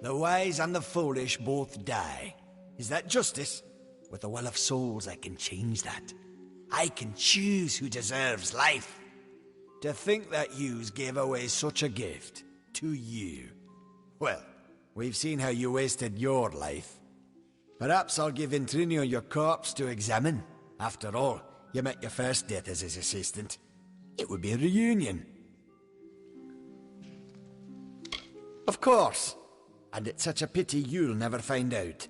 The wise and the foolish both die. Is that justice? With the will of souls, I can change that. I can choose who deserves life. To think that yous gave away such a gift to you. Well, we've seen how you wasted your life. Perhaps I'll give Intrinio your corpse to examine. After all, you met your first death as his assistant. It would be a reunion. Of course. And it's such a pity you'll never find out.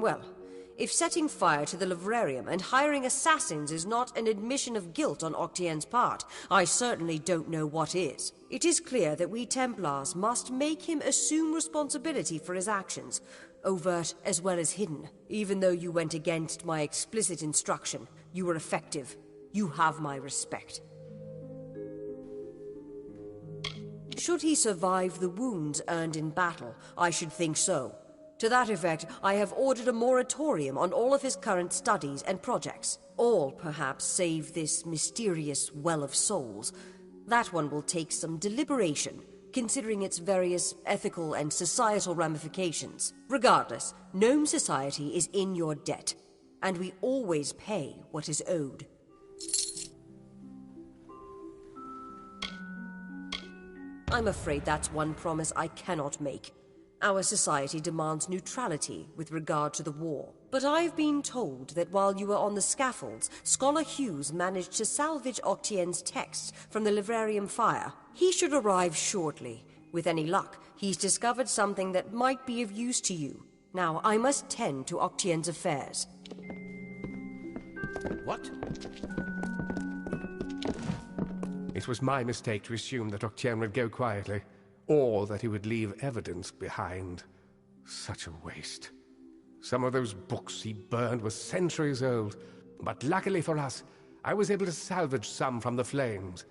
Well, if setting fire to the livrarium and hiring assassins is not an admission of guilt on Octien's part, I certainly don't know what is. It is clear that we Templars must make him assume responsibility for his actions, overt as well as hidden. Even though you went against my explicit instruction, you were effective. You have my respect. Should he survive the wounds earned in battle, I should think so. To that effect, I have ordered a moratorium on all of his current studies and projects. All, perhaps, save this mysterious Well of Souls. That one will take some deliberation, considering its various ethical and societal ramifications. Regardless, Gnome Society is in your debt, and we always pay what is owed. I'm afraid that's one promise I cannot make. Our society demands neutrality with regard to the war. But I've been told that while you were on the scaffolds, Scholar Hughes managed to salvage Octien's texts from the livrarium fire. He should arrive shortly. With any luck, he's discovered something that might be of use to you. Now, I must tend to Octien's affairs. What? It was my mistake to assume that Octien would go quietly, or that he would leave evidence behind. Such a waste. Some of those books he burned were centuries old, but luckily for us, I was able to salvage some from the flames.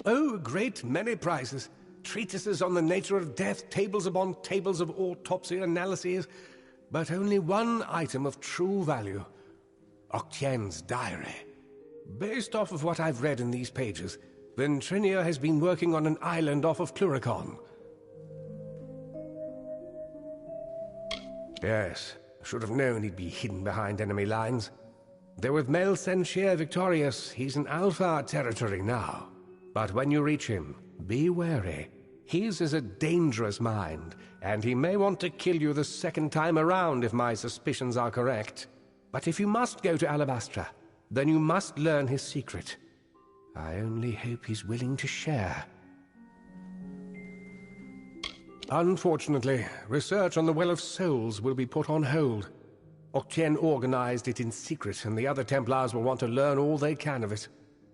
Oh, a great many prizes. Treatises on the nature of death, tables upon tables of autopsy analyses, but only one item of true value. Octien's diary. Based off of what I've read in these pages, Ventrinio has been working on an island off of Cluricon. Yes, I should have known he'd be hidden behind enemy lines. Though with Mel Senshir victorious, he's in Alpha territory now. But when you reach him, be wary. His is a dangerous mind, and he may want to kill you the second time around if my suspicions are correct. But if you must go to Alabastra, then you must learn his secret. I only hope he's willing to share. Unfortunately, research on the Well of Souls will be put on hold. Octien organized it in secret, and the other Templars will want to learn all they can of it.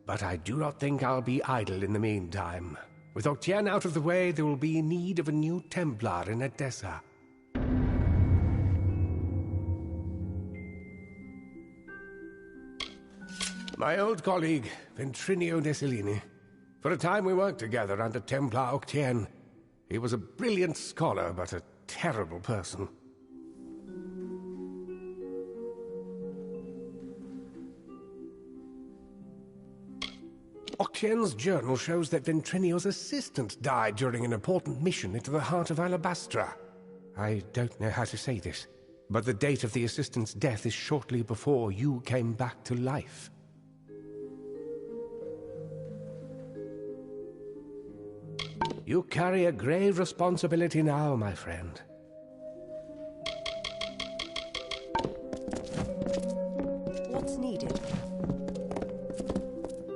But I do not think I'll be idle in the meantime. With Octien out of the way, there will be need of a new Templar in Edessa. My old colleague, Ventrinio Desilini. For a time we worked together under Templar Octien. He was a brilliant scholar, but a terrible person. Octien's journal shows that Ventrinio's assistant died during an important mission into the heart of Alabastra. I don't know how to say this, but the date of the assistant's death is shortly before you came back to life. You carry a grave responsibility now, my friend. What's needed?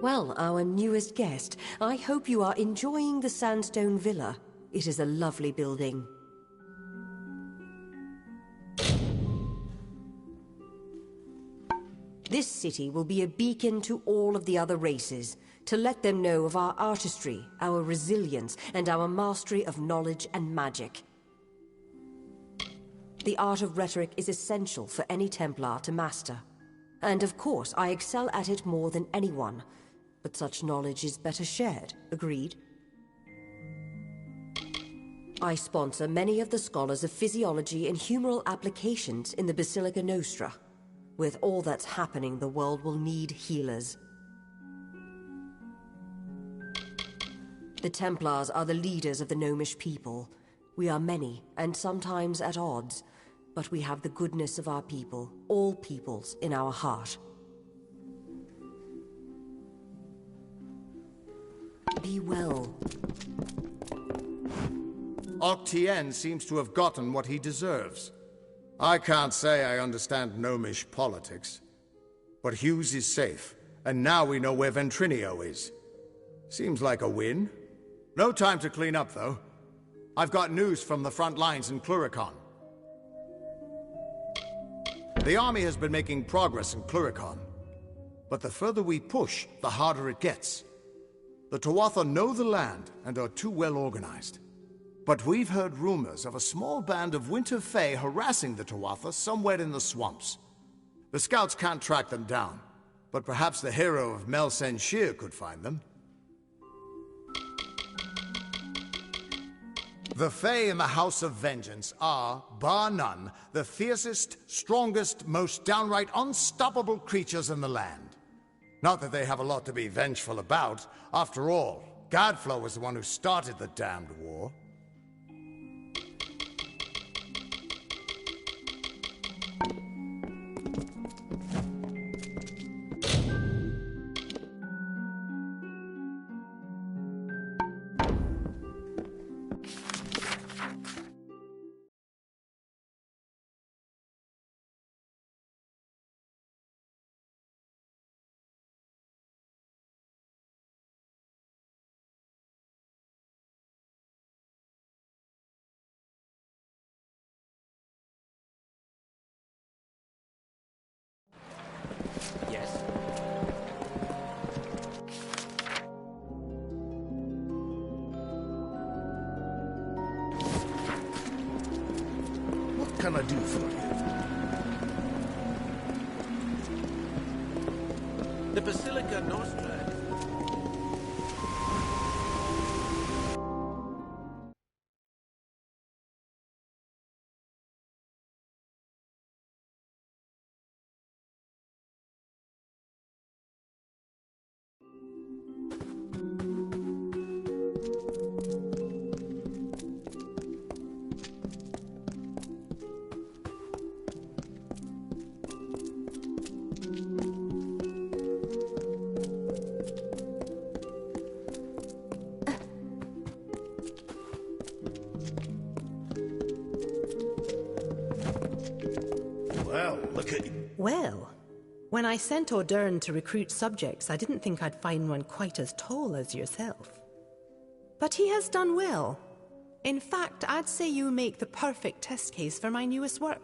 Well, our newest guest, I hope you are enjoying the Sandstone Villa. It is a lovely building. This city will be a beacon to all of the other races, to let them know of our artistry, our resilience, and our mastery of knowledge and magic. The art of rhetoric is essential for any Templar to master. And of course, I excel at it more than anyone. But such knowledge is better shared, agreed? I sponsor many of the scholars of physiology and humoral applications in the Basilica Nostra. With all that's happening, the world will need healers. The Templars are the leaders of the gnomish people. We are many, and sometimes at odds, but we have the goodness of our people, all peoples, in our heart. Be well. Octien seems to have gotten what he deserves. I can't say I understand gnomish politics, but Hughes is safe, and now we know where Ventrinio is. Seems like a win. No time to clean up, though. I've got news from the front lines in Cluricon. The army has been making progress in Cluricon. But the further we push, the harder it gets. The Tuatha know the land and are too well organized. But we've heard rumors of a small band of Winter Fae harassing the Tuatha somewhere in the swamps. The scouts can't track them down, but perhaps the hero of Mel Senshir could find them. The Fae in the House of Vengeance are, bar none, the fiercest, strongest, most downright unstoppable creatures in the land. Not that they have a lot to be vengeful about. After all, Gadflow was the one who started the damned war. Yes. What can I do for you? The Basilica Nostra. Well, look at you. Well, when I sent Ordern to recruit subjects, I didn't think I'd find one quite as tall as yourself. But he has done well. In fact, I'd say you make the perfect test case for my newest work.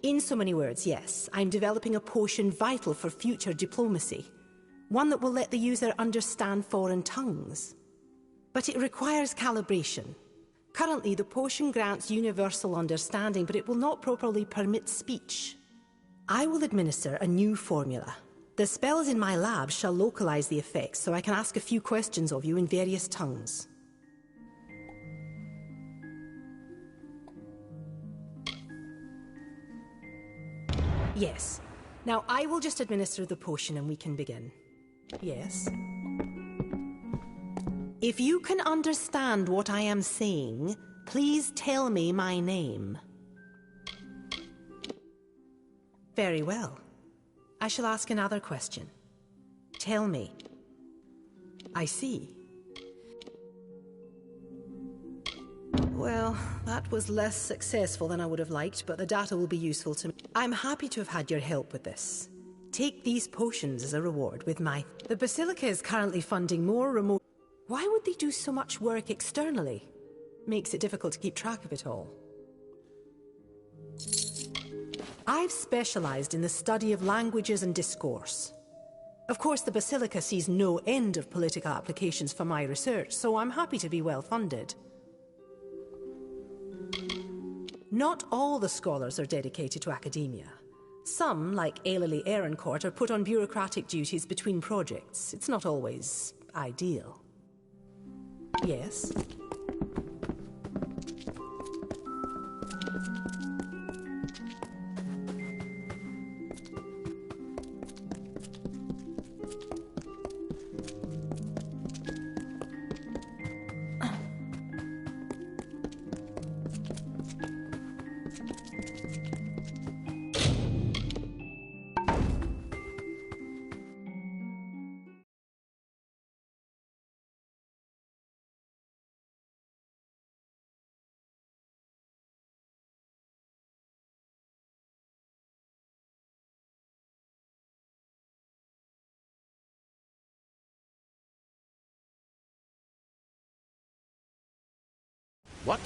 In so many words, yes, I'm developing a potion vital for future diplomacy. One that will let the user understand foreign tongues. But it requires calibration. Currently, the potion grants universal understanding, but it will not properly permit speech. I will administer a new formula. The spells in my lab shall localize the effects, so I can ask a few questions of you in various tongues. Yes. Now, I will just administer the potion and we can begin. Yes. If you can understand what I am saying, please tell me my name. Very well. I shall ask another question. Tell me. I see. Well, that was less successful than I would have liked, but the data will be useful to me. I'm happy to have had your help with this. Take these potions as a reward with my... The Basilica is currently funding more remote... Why would they do so much work externally? Makes it difficult to keep track of it all. I've specialized in the study of languages and discourse. Of course, the Basilica sees no end of political applications for my research, so I'm happy to be well funded. Not all the scholars are dedicated to academia. Some, like Ailily Ehrencourt, are put on bureaucratic duties between projects. It's not always ideal. Yes? What?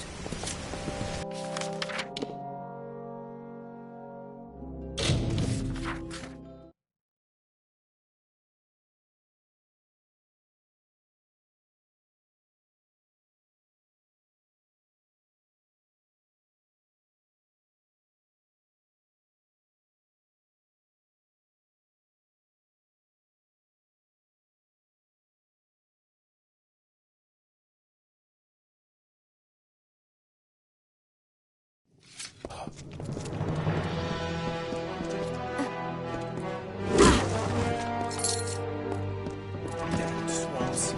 Damn swamps.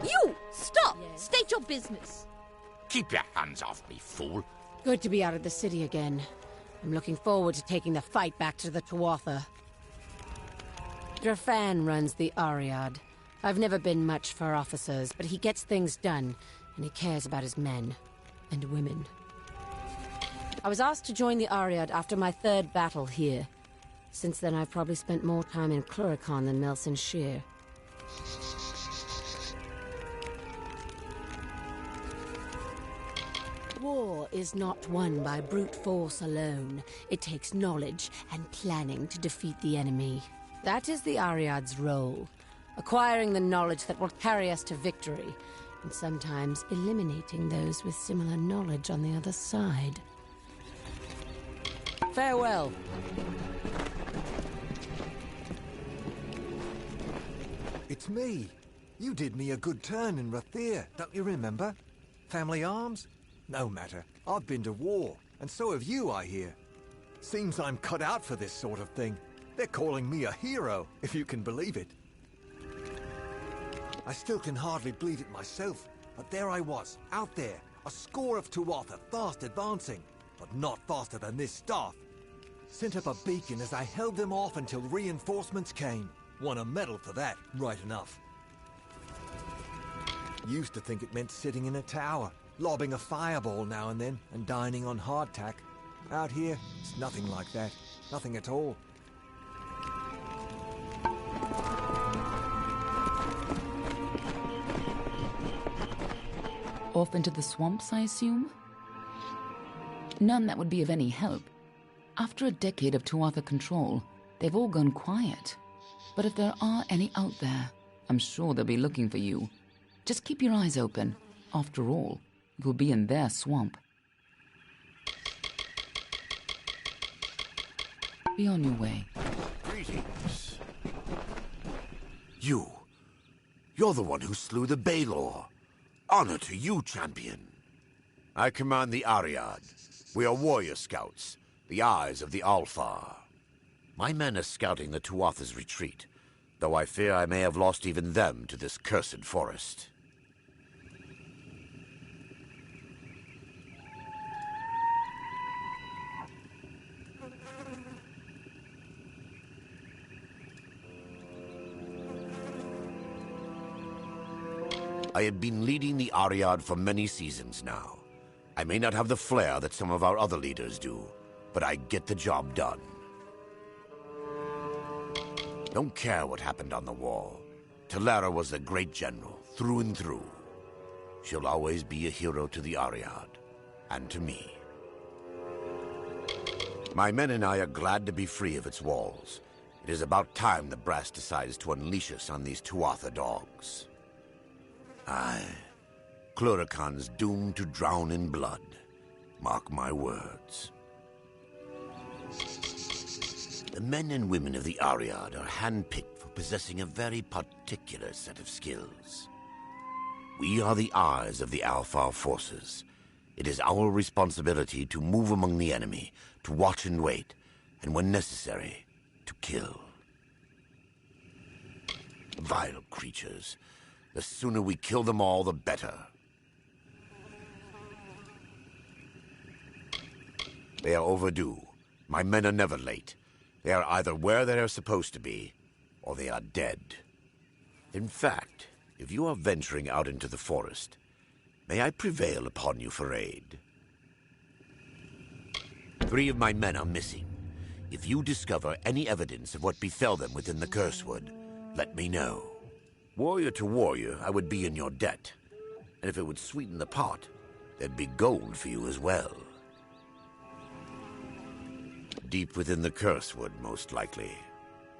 You! Stop! State your business. Keep your hands off me, fool. Good to be out of the city again. I'm looking forward to taking the fight back to the Tuatha. Drafan runs the Ariad. I've never been much for officers, but he gets things done, and he cares about his men. And women. I was asked to join the Ariad after my third battle here. Since then, I've probably spent more time in Cluricon than Melson Shear. War is not won by brute force alone. It takes knowledge and planning to defeat the enemy. That is the Ariad's role. Acquiring the knowledge that will carry us to victory, and sometimes eliminating those with similar knowledge on the other side. Farewell. It's me. You did me a good turn in Rathir, don't you remember? Family arms? No matter. I've been to war, and so have you, I hear. Seems I'm cut out for this sort of thing. They're calling me a hero, if you can believe it. I still can hardly believe it myself, but there I was, out there, a score of Tuatha fast advancing, but not faster than this staff. Sent up a beacon as I held them off until reinforcements came. Won a medal for that, right enough. Used to think it meant sitting in a tower, lobbing a fireball now and then, and dining on hardtack. Out here, it's nothing like that. Nothing at all. Off into the swamps, I assume? None that would be of any help. After a decade of Tuatha control, they've all gone quiet. But if there are any out there, I'm sure they'll be looking for you. Just keep your eyes open. After all, you'll be in their swamp. Be on your way. Greetings. You're the one who slew the Baelor. Honor to you, champion. I command the Ariad. We are warrior scouts, the eyes of the Alfar. My men are scouting the Tuatha's retreat, though I fear I may have lost even them to this cursed forest. I have been leading the Ariad for many seasons now. I may not have the flair that some of our other leaders do, but I get the job done. Don't care what happened on the wall. Talara was a great general, through and through. She'll always be a hero to the Ariad, and to me. My men and I are glad to be free of its walls. It is about time the brass decides to unleash us on these Tuatha dogs. Aye, Cluricon's doomed to drown in blood. Mark my words. The men and women of the Ariad are handpicked for possessing a very particular set of skills. We are the eyes of the Alfar forces. It is our responsibility to move among the enemy, to watch and wait, and when necessary, to kill. Vile creatures. The sooner we kill them all, the better. They are overdue. My men are never late. They are either where they are supposed to be, or they are dead. In fact, if you are venturing out into the forest, may I prevail upon you for aid? 3 of my men are missing. If you discover any evidence of what befell them within the Cursewood, let me know. Warrior to warrior, I would be in your debt. And if it would sweeten the pot, there'd be gold for you as well. Deep within the Cursewood, most likely.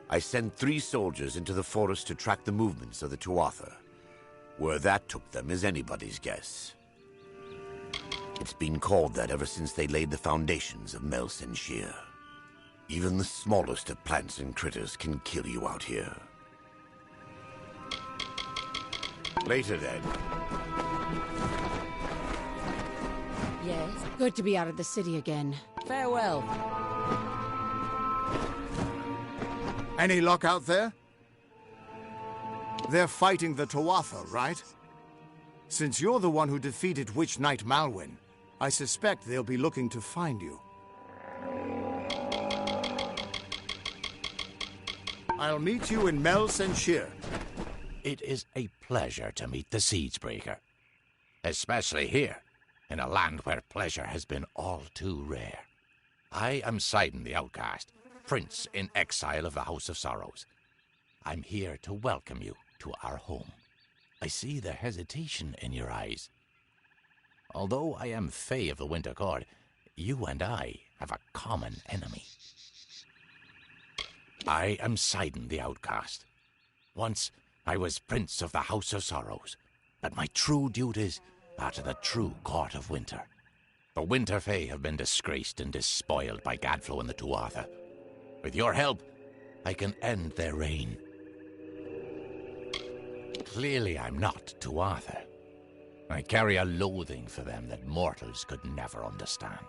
I sent 3 soldiers into the forest to track the movements of the Tuatha. Where that took them is anybody's guess. It's been called that ever since they laid the foundations of Mel Senshir. Even the smallest of plants and critters can kill you out here. Later, then. Yes? Good to be out of the city again. Farewell. Any luck out there? They're fighting the Tuatha, right? Since you're the one who defeated Witch Knight Malwyn, I suspect they'll be looking to find you. I'll meet you in Mel Senshir. It is a pleasure to meet the Siegebreaker. Especially here, in a land where pleasure has been all too rare. I am Sidon the Outcast, Prince in exile of the House of Sorrows. I'm here to welcome you to our home. I see the hesitation in your eyes. Although I am Fae of the Winter Court, you and I have a common enemy. I am Sidon the Outcast. Once, I was Prince of the House of Sorrows, but my true duties are to the true Court of Winter. The Winter Fae have been disgraced and despoiled by Gadflow and the Tuatha. With your help, I can end their reign. Clearly I'm not Tuatha. I carry a loathing for them that mortals could never understand.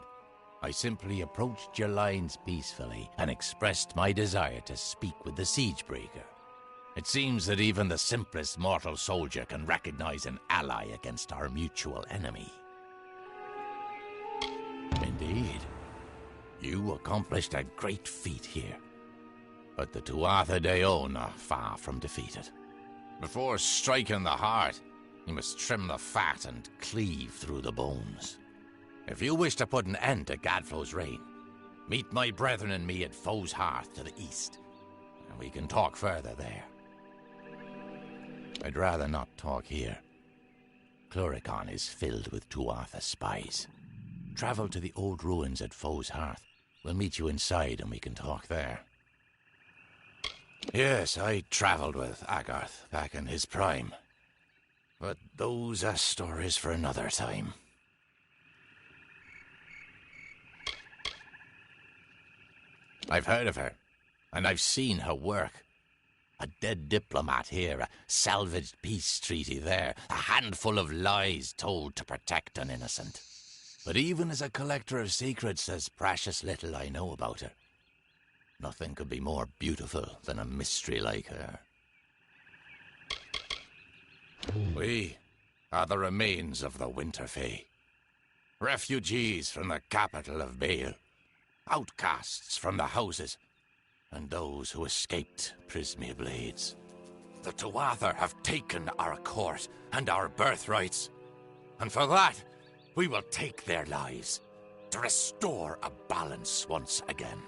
I simply approached your lines peacefully and expressed my desire to speak with the Siegebreaker. It seems that even the simplest mortal soldier can recognize an ally against our mutual enemy. Indeed, you accomplished a great feat here. But the Tuatha Deon are far from defeated. Before striking the heart, you must trim the fat and cleave through the bones. If you wish to put an end to Gadflow's reign, meet my brethren and me at Foe's Hearth to the east, and we can talk further there. I'd rather not talk here. Cluricon is filled with Tuatha spies. Travel to the old ruins at Foe's Hearth. We'll meet you inside and we can talk there. Yes, I traveled with Agarth back in his prime. But those are stories for another time. I've heard of her, and I've seen her work. A dead diplomat here, a salvaged peace treaty there, a handful of lies told to protect an innocent. But even as a collector of secrets, there's precious little I know about her. Nothing could be more beautiful than a mystery like her. We are the remains of the Winter Fae. Refugees from the capital of Bale. Outcasts from the houses, and those who escaped Prismia Blades. The Tuatha have taken our court and our birthrights, and for that, we will take their lives to restore a balance once again.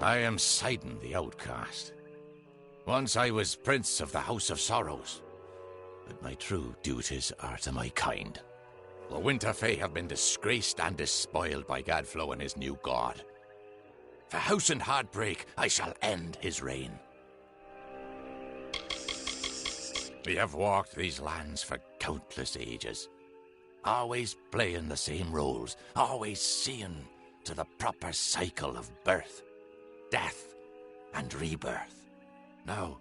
I am Sidon the Outcast. Once I was Prince of the House of Sorrows, but my true duties are to my kind. The Winter Fae have been disgraced and despoiled by Gadflow and his new god. For House and Heartbreak, I shall end his reign. We have walked these lands for countless ages, always playing the same roles, always seeing to the proper cycle of birth, death, and rebirth. Now,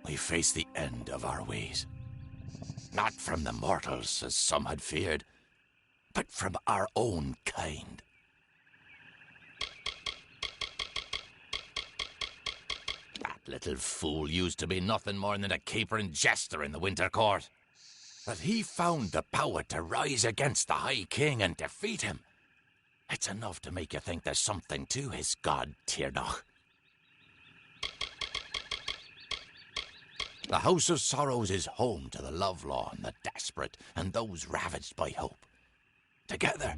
we face the end of our ways. Not from the mortals, as some had feared, but from our own kind. That little fool used to be nothing more than a capering jester in the Winter Court. But he found the power to rise against the High King and defeat him. It's enough to make you think there's something to his god, Tirnoch. The House of Sorrows is home to the lovelorn, the desperate, and those ravaged by hope. Together,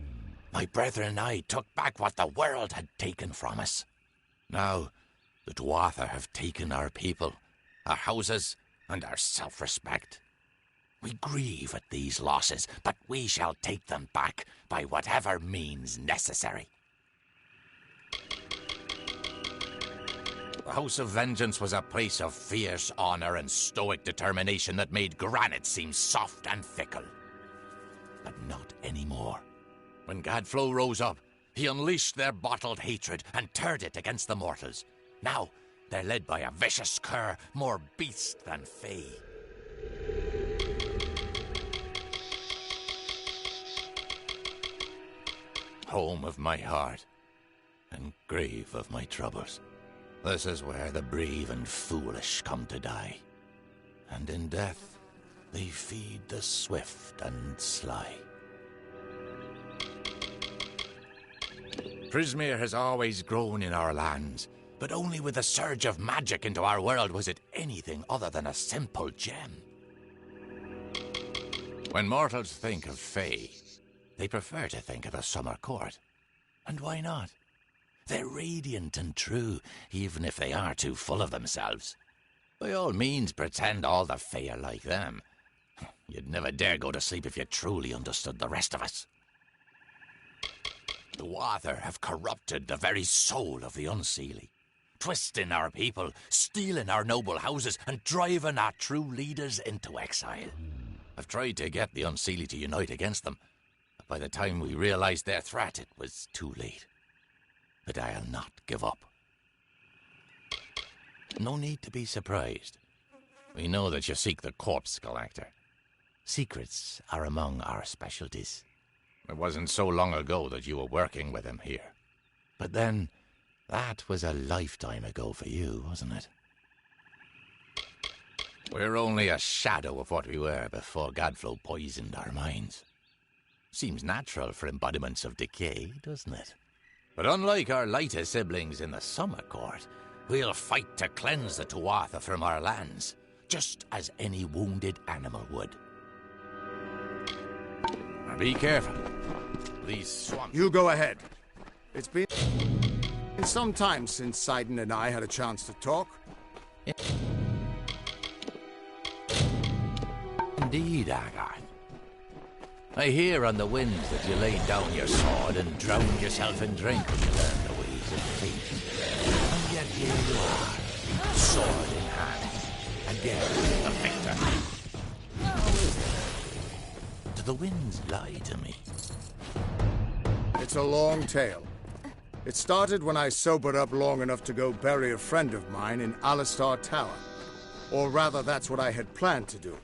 my brethren and I took back what the world had taken from us. Now, the Tuatha have taken our people, our houses, and our self-respect. We grieve at these losses, but we shall take them back by whatever means necessary. The House of Vengeance was a place of fierce honor and stoic determination that made granite seem soft and fickle. But not anymore. When Gadflow rose up, he unleashed their bottled hatred and turned it against the mortals. Now, they're led by a vicious cur, more beast than fey. Home of my heart, and grave of my troubles. This is where the brave and foolish come to die. And in death, they feed the swift and sly. Prismere has always grown in our lands, but only with a surge of magic into our world was it anything other than a simple gem. When mortals think of Fae, they prefer to think of a summer court. And why not? They're radiant and true, even if they are too full of themselves. By all means, pretend all the Fae are like them. You'd never dare go to sleep if you truly understood the rest of us. The Tuatha have corrupted the very soul of the Unseelie, twisting our people, stealing our noble houses, and driving our true leaders into exile. I've tried to get the Unseelie to unite against them, but by the time we realized their threat, it was too late. But I'll not give up. No need to be surprised. We know that you seek the corpse collector. Secrets are among our specialties. It wasn't so long ago that you were working with him here. But then, that was a lifetime ago for you, wasn't it? We're only a shadow of what we were before Gadflow poisoned our minds. Seems natural for embodiments of decay, doesn't it? But unlike our lighter siblings in the Summer Court, we'll fight to cleanse the Tuatha from our lands, just as any wounded animal would. Now be careful. These swamps... You go ahead. It's been some time since Sidon and I had a chance to talk. Indeed, Agar. I hear on the winds that you laid down your sword and drowned yourself in drink when you learned the ways of fate. And yet here you are, sword in hand, again the victor. How is it? Do the winds lie to me? It's a long tale. It started when I sobered up long enough to go bury a friend of mine in Alistar Tower. Or rather, that's what I had planned to do.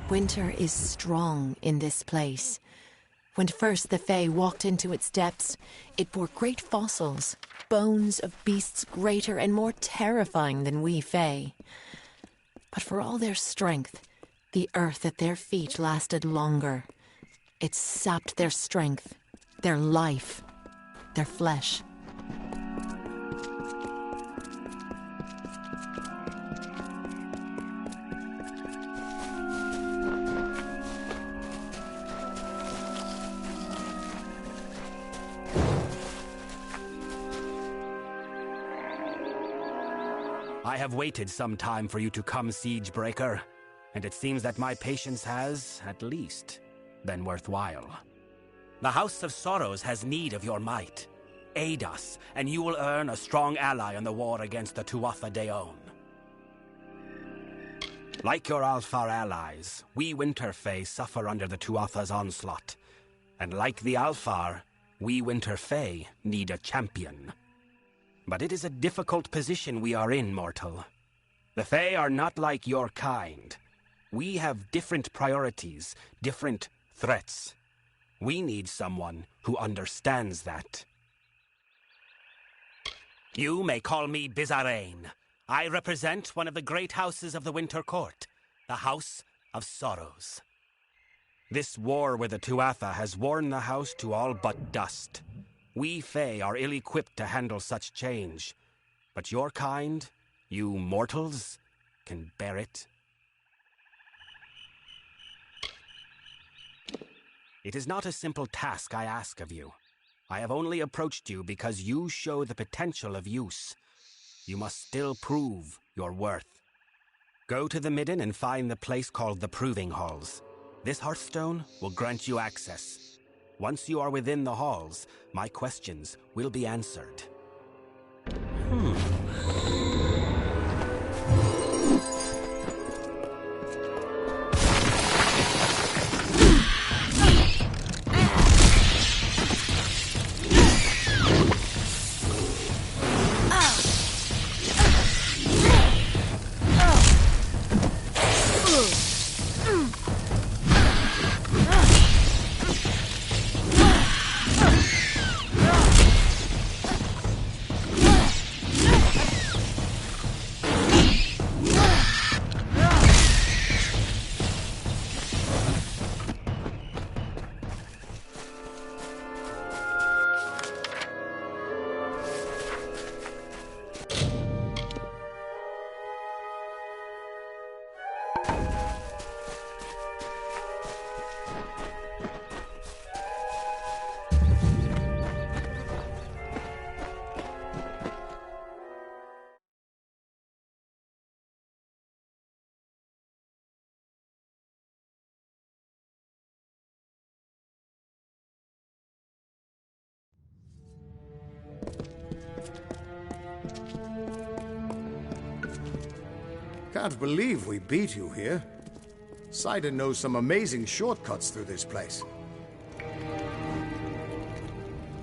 Winter is strong in this place. When first the Fae walked into its depths, it bore great fossils, bones of beasts greater and more terrifying than we Fae. But for all their strength, the earth at their feet lasted longer. It sapped their strength, their life, their flesh. I have waited some time for you to come, Siegebreaker, and it seems that my patience has, at least, been worthwhile. The House of Sorrows has need of your might. Aid us, and you will earn a strong ally in the war against the Tuatha Deon. Like your Alfar allies, we Winterfae suffer under the Tuatha's onslaught. And like the Alfar, we Winterfae need a champion. But it is a difficult position we are in, mortal. The Fae are not like your kind. We have different priorities, different threats. We need someone who understands that. You may call me Bizarrain. I represent one of the great houses of the Winter Court, the House of Sorrows. This war with the Tuatha has worn the house to all but dust. We Fae are ill-equipped to handle such change, but your kind, you mortals, can bear it. It is not a simple task I ask of you. I have only approached you because you show the potential of use. You must still prove your worth. Go to the Midden and find the place called the Proving Halls. This Hearthstone will grant you access. Once you are within the halls, my questions will be answered. Can't believe we beat you here. Sidon knows some amazing shortcuts through this place.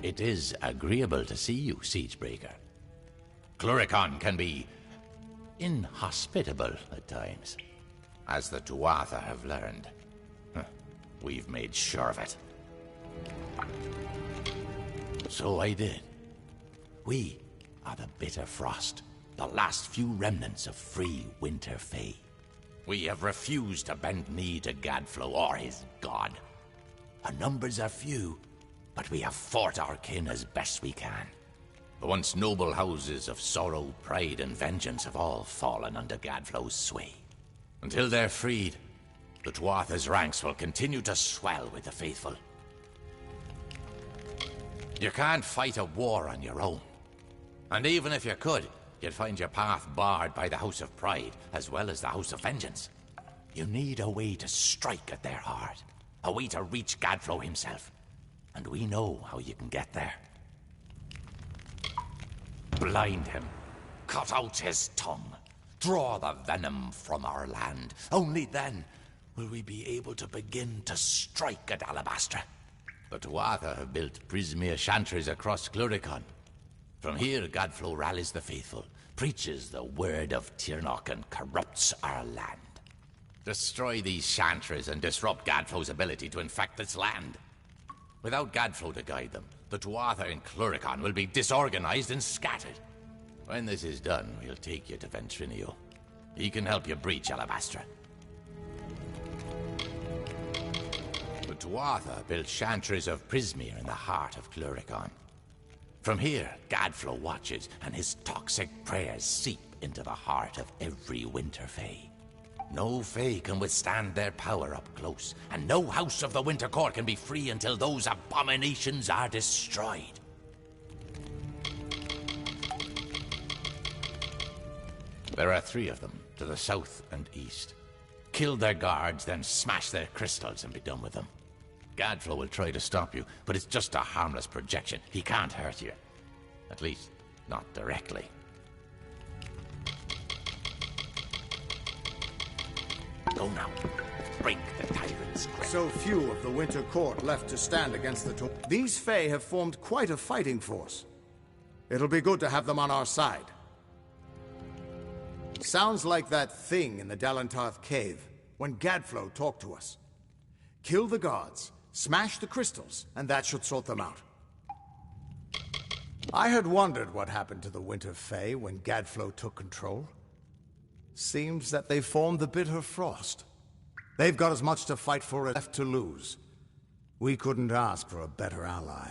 It is agreeable to see you, Siegebreaker. Cluricon can be inhospitable at times, as the Tuatha have learned. We've made sure of it. So I did. We are the Bitter Frost, the last few remnants of free Winter Fae. We have refused to bend knee to Gadflow or his god. Our numbers are few, but we have fought our kin as best we can. The once noble houses of Sorrow, Pride, and Vengeance have all fallen under Gadflow's sway. Until they're freed, the Tuatha's ranks will continue to swell with the faithful. You can't fight a war on your own. And even if you could, you'd find your path barred by the House of Pride, as well as the House of Vengeance. You need a way to strike at their heart, a way to reach Gadflow himself. And we know how you can get there. Blind him, cut out his tongue, draw the venom from our land. Only then will we be able to begin to strike at Alabastra. The Tuatha have built Prismere chantries across Cluricon. From here, Gadflow rallies the faithful, preaches the word of Tirnoch, and corrupts our land. Destroy these chantries and disrupt Gadflow's ability to infect this land. Without Gadflow to guide them, the Tuatha in Cluricon will be disorganized and scattered. When this is done, we'll take you to Ventrinio. He can help you breach Alabastra. The Tuatha built chantries of Prismeer in the heart of Cluricon. From here, Gadflow watches, and his toxic prayers seep into the heart of every Winter Fae. No Fae can withstand their power up close, and no House of the Winter Court can be free until those abominations are destroyed. There are 3 of them, to the south and east. Kill their guards, then smash their crystals and be done with them. Gadflow will try to stop you, but it's just a harmless projection. He can't hurt you. At least, not directly. Go now. Break the tyrant's grip. So few of the Winter Court left to stand against the These Fae have formed quite a fighting force. It'll be good to have them on our side. Sounds like that thing in the Dalantarth cave, when Gadflow talked to us. Kill the guards, smash the crystals, and that should sort them out. I had wondered what happened to the Winter Fae when Gadflow took control. Seems that they formed the Bitter Frost. They've got as much to fight for as left to lose. We couldn't ask for a better ally.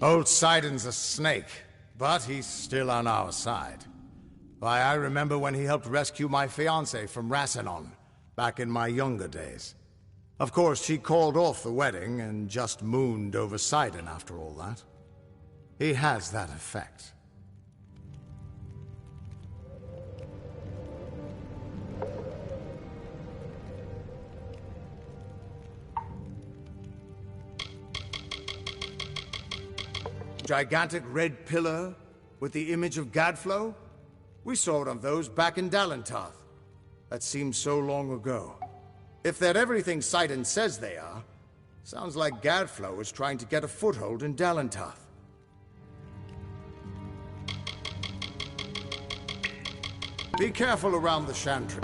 Old Sidon's a snake, but he's still on our side. Why, I remember when he helped rescue my fiancée from Rassanon, back in my younger days. Of course, she called off the wedding and just mooned over Sidon after all that. He has that effect. Gigantic red pillar with the image of Gadflow? We saw one of those back in Dalantarth. That seems so long ago. If they're everything Sidon says they are, sounds like Gadflow is trying to get a foothold in Dalantarth. Be careful around the chantry.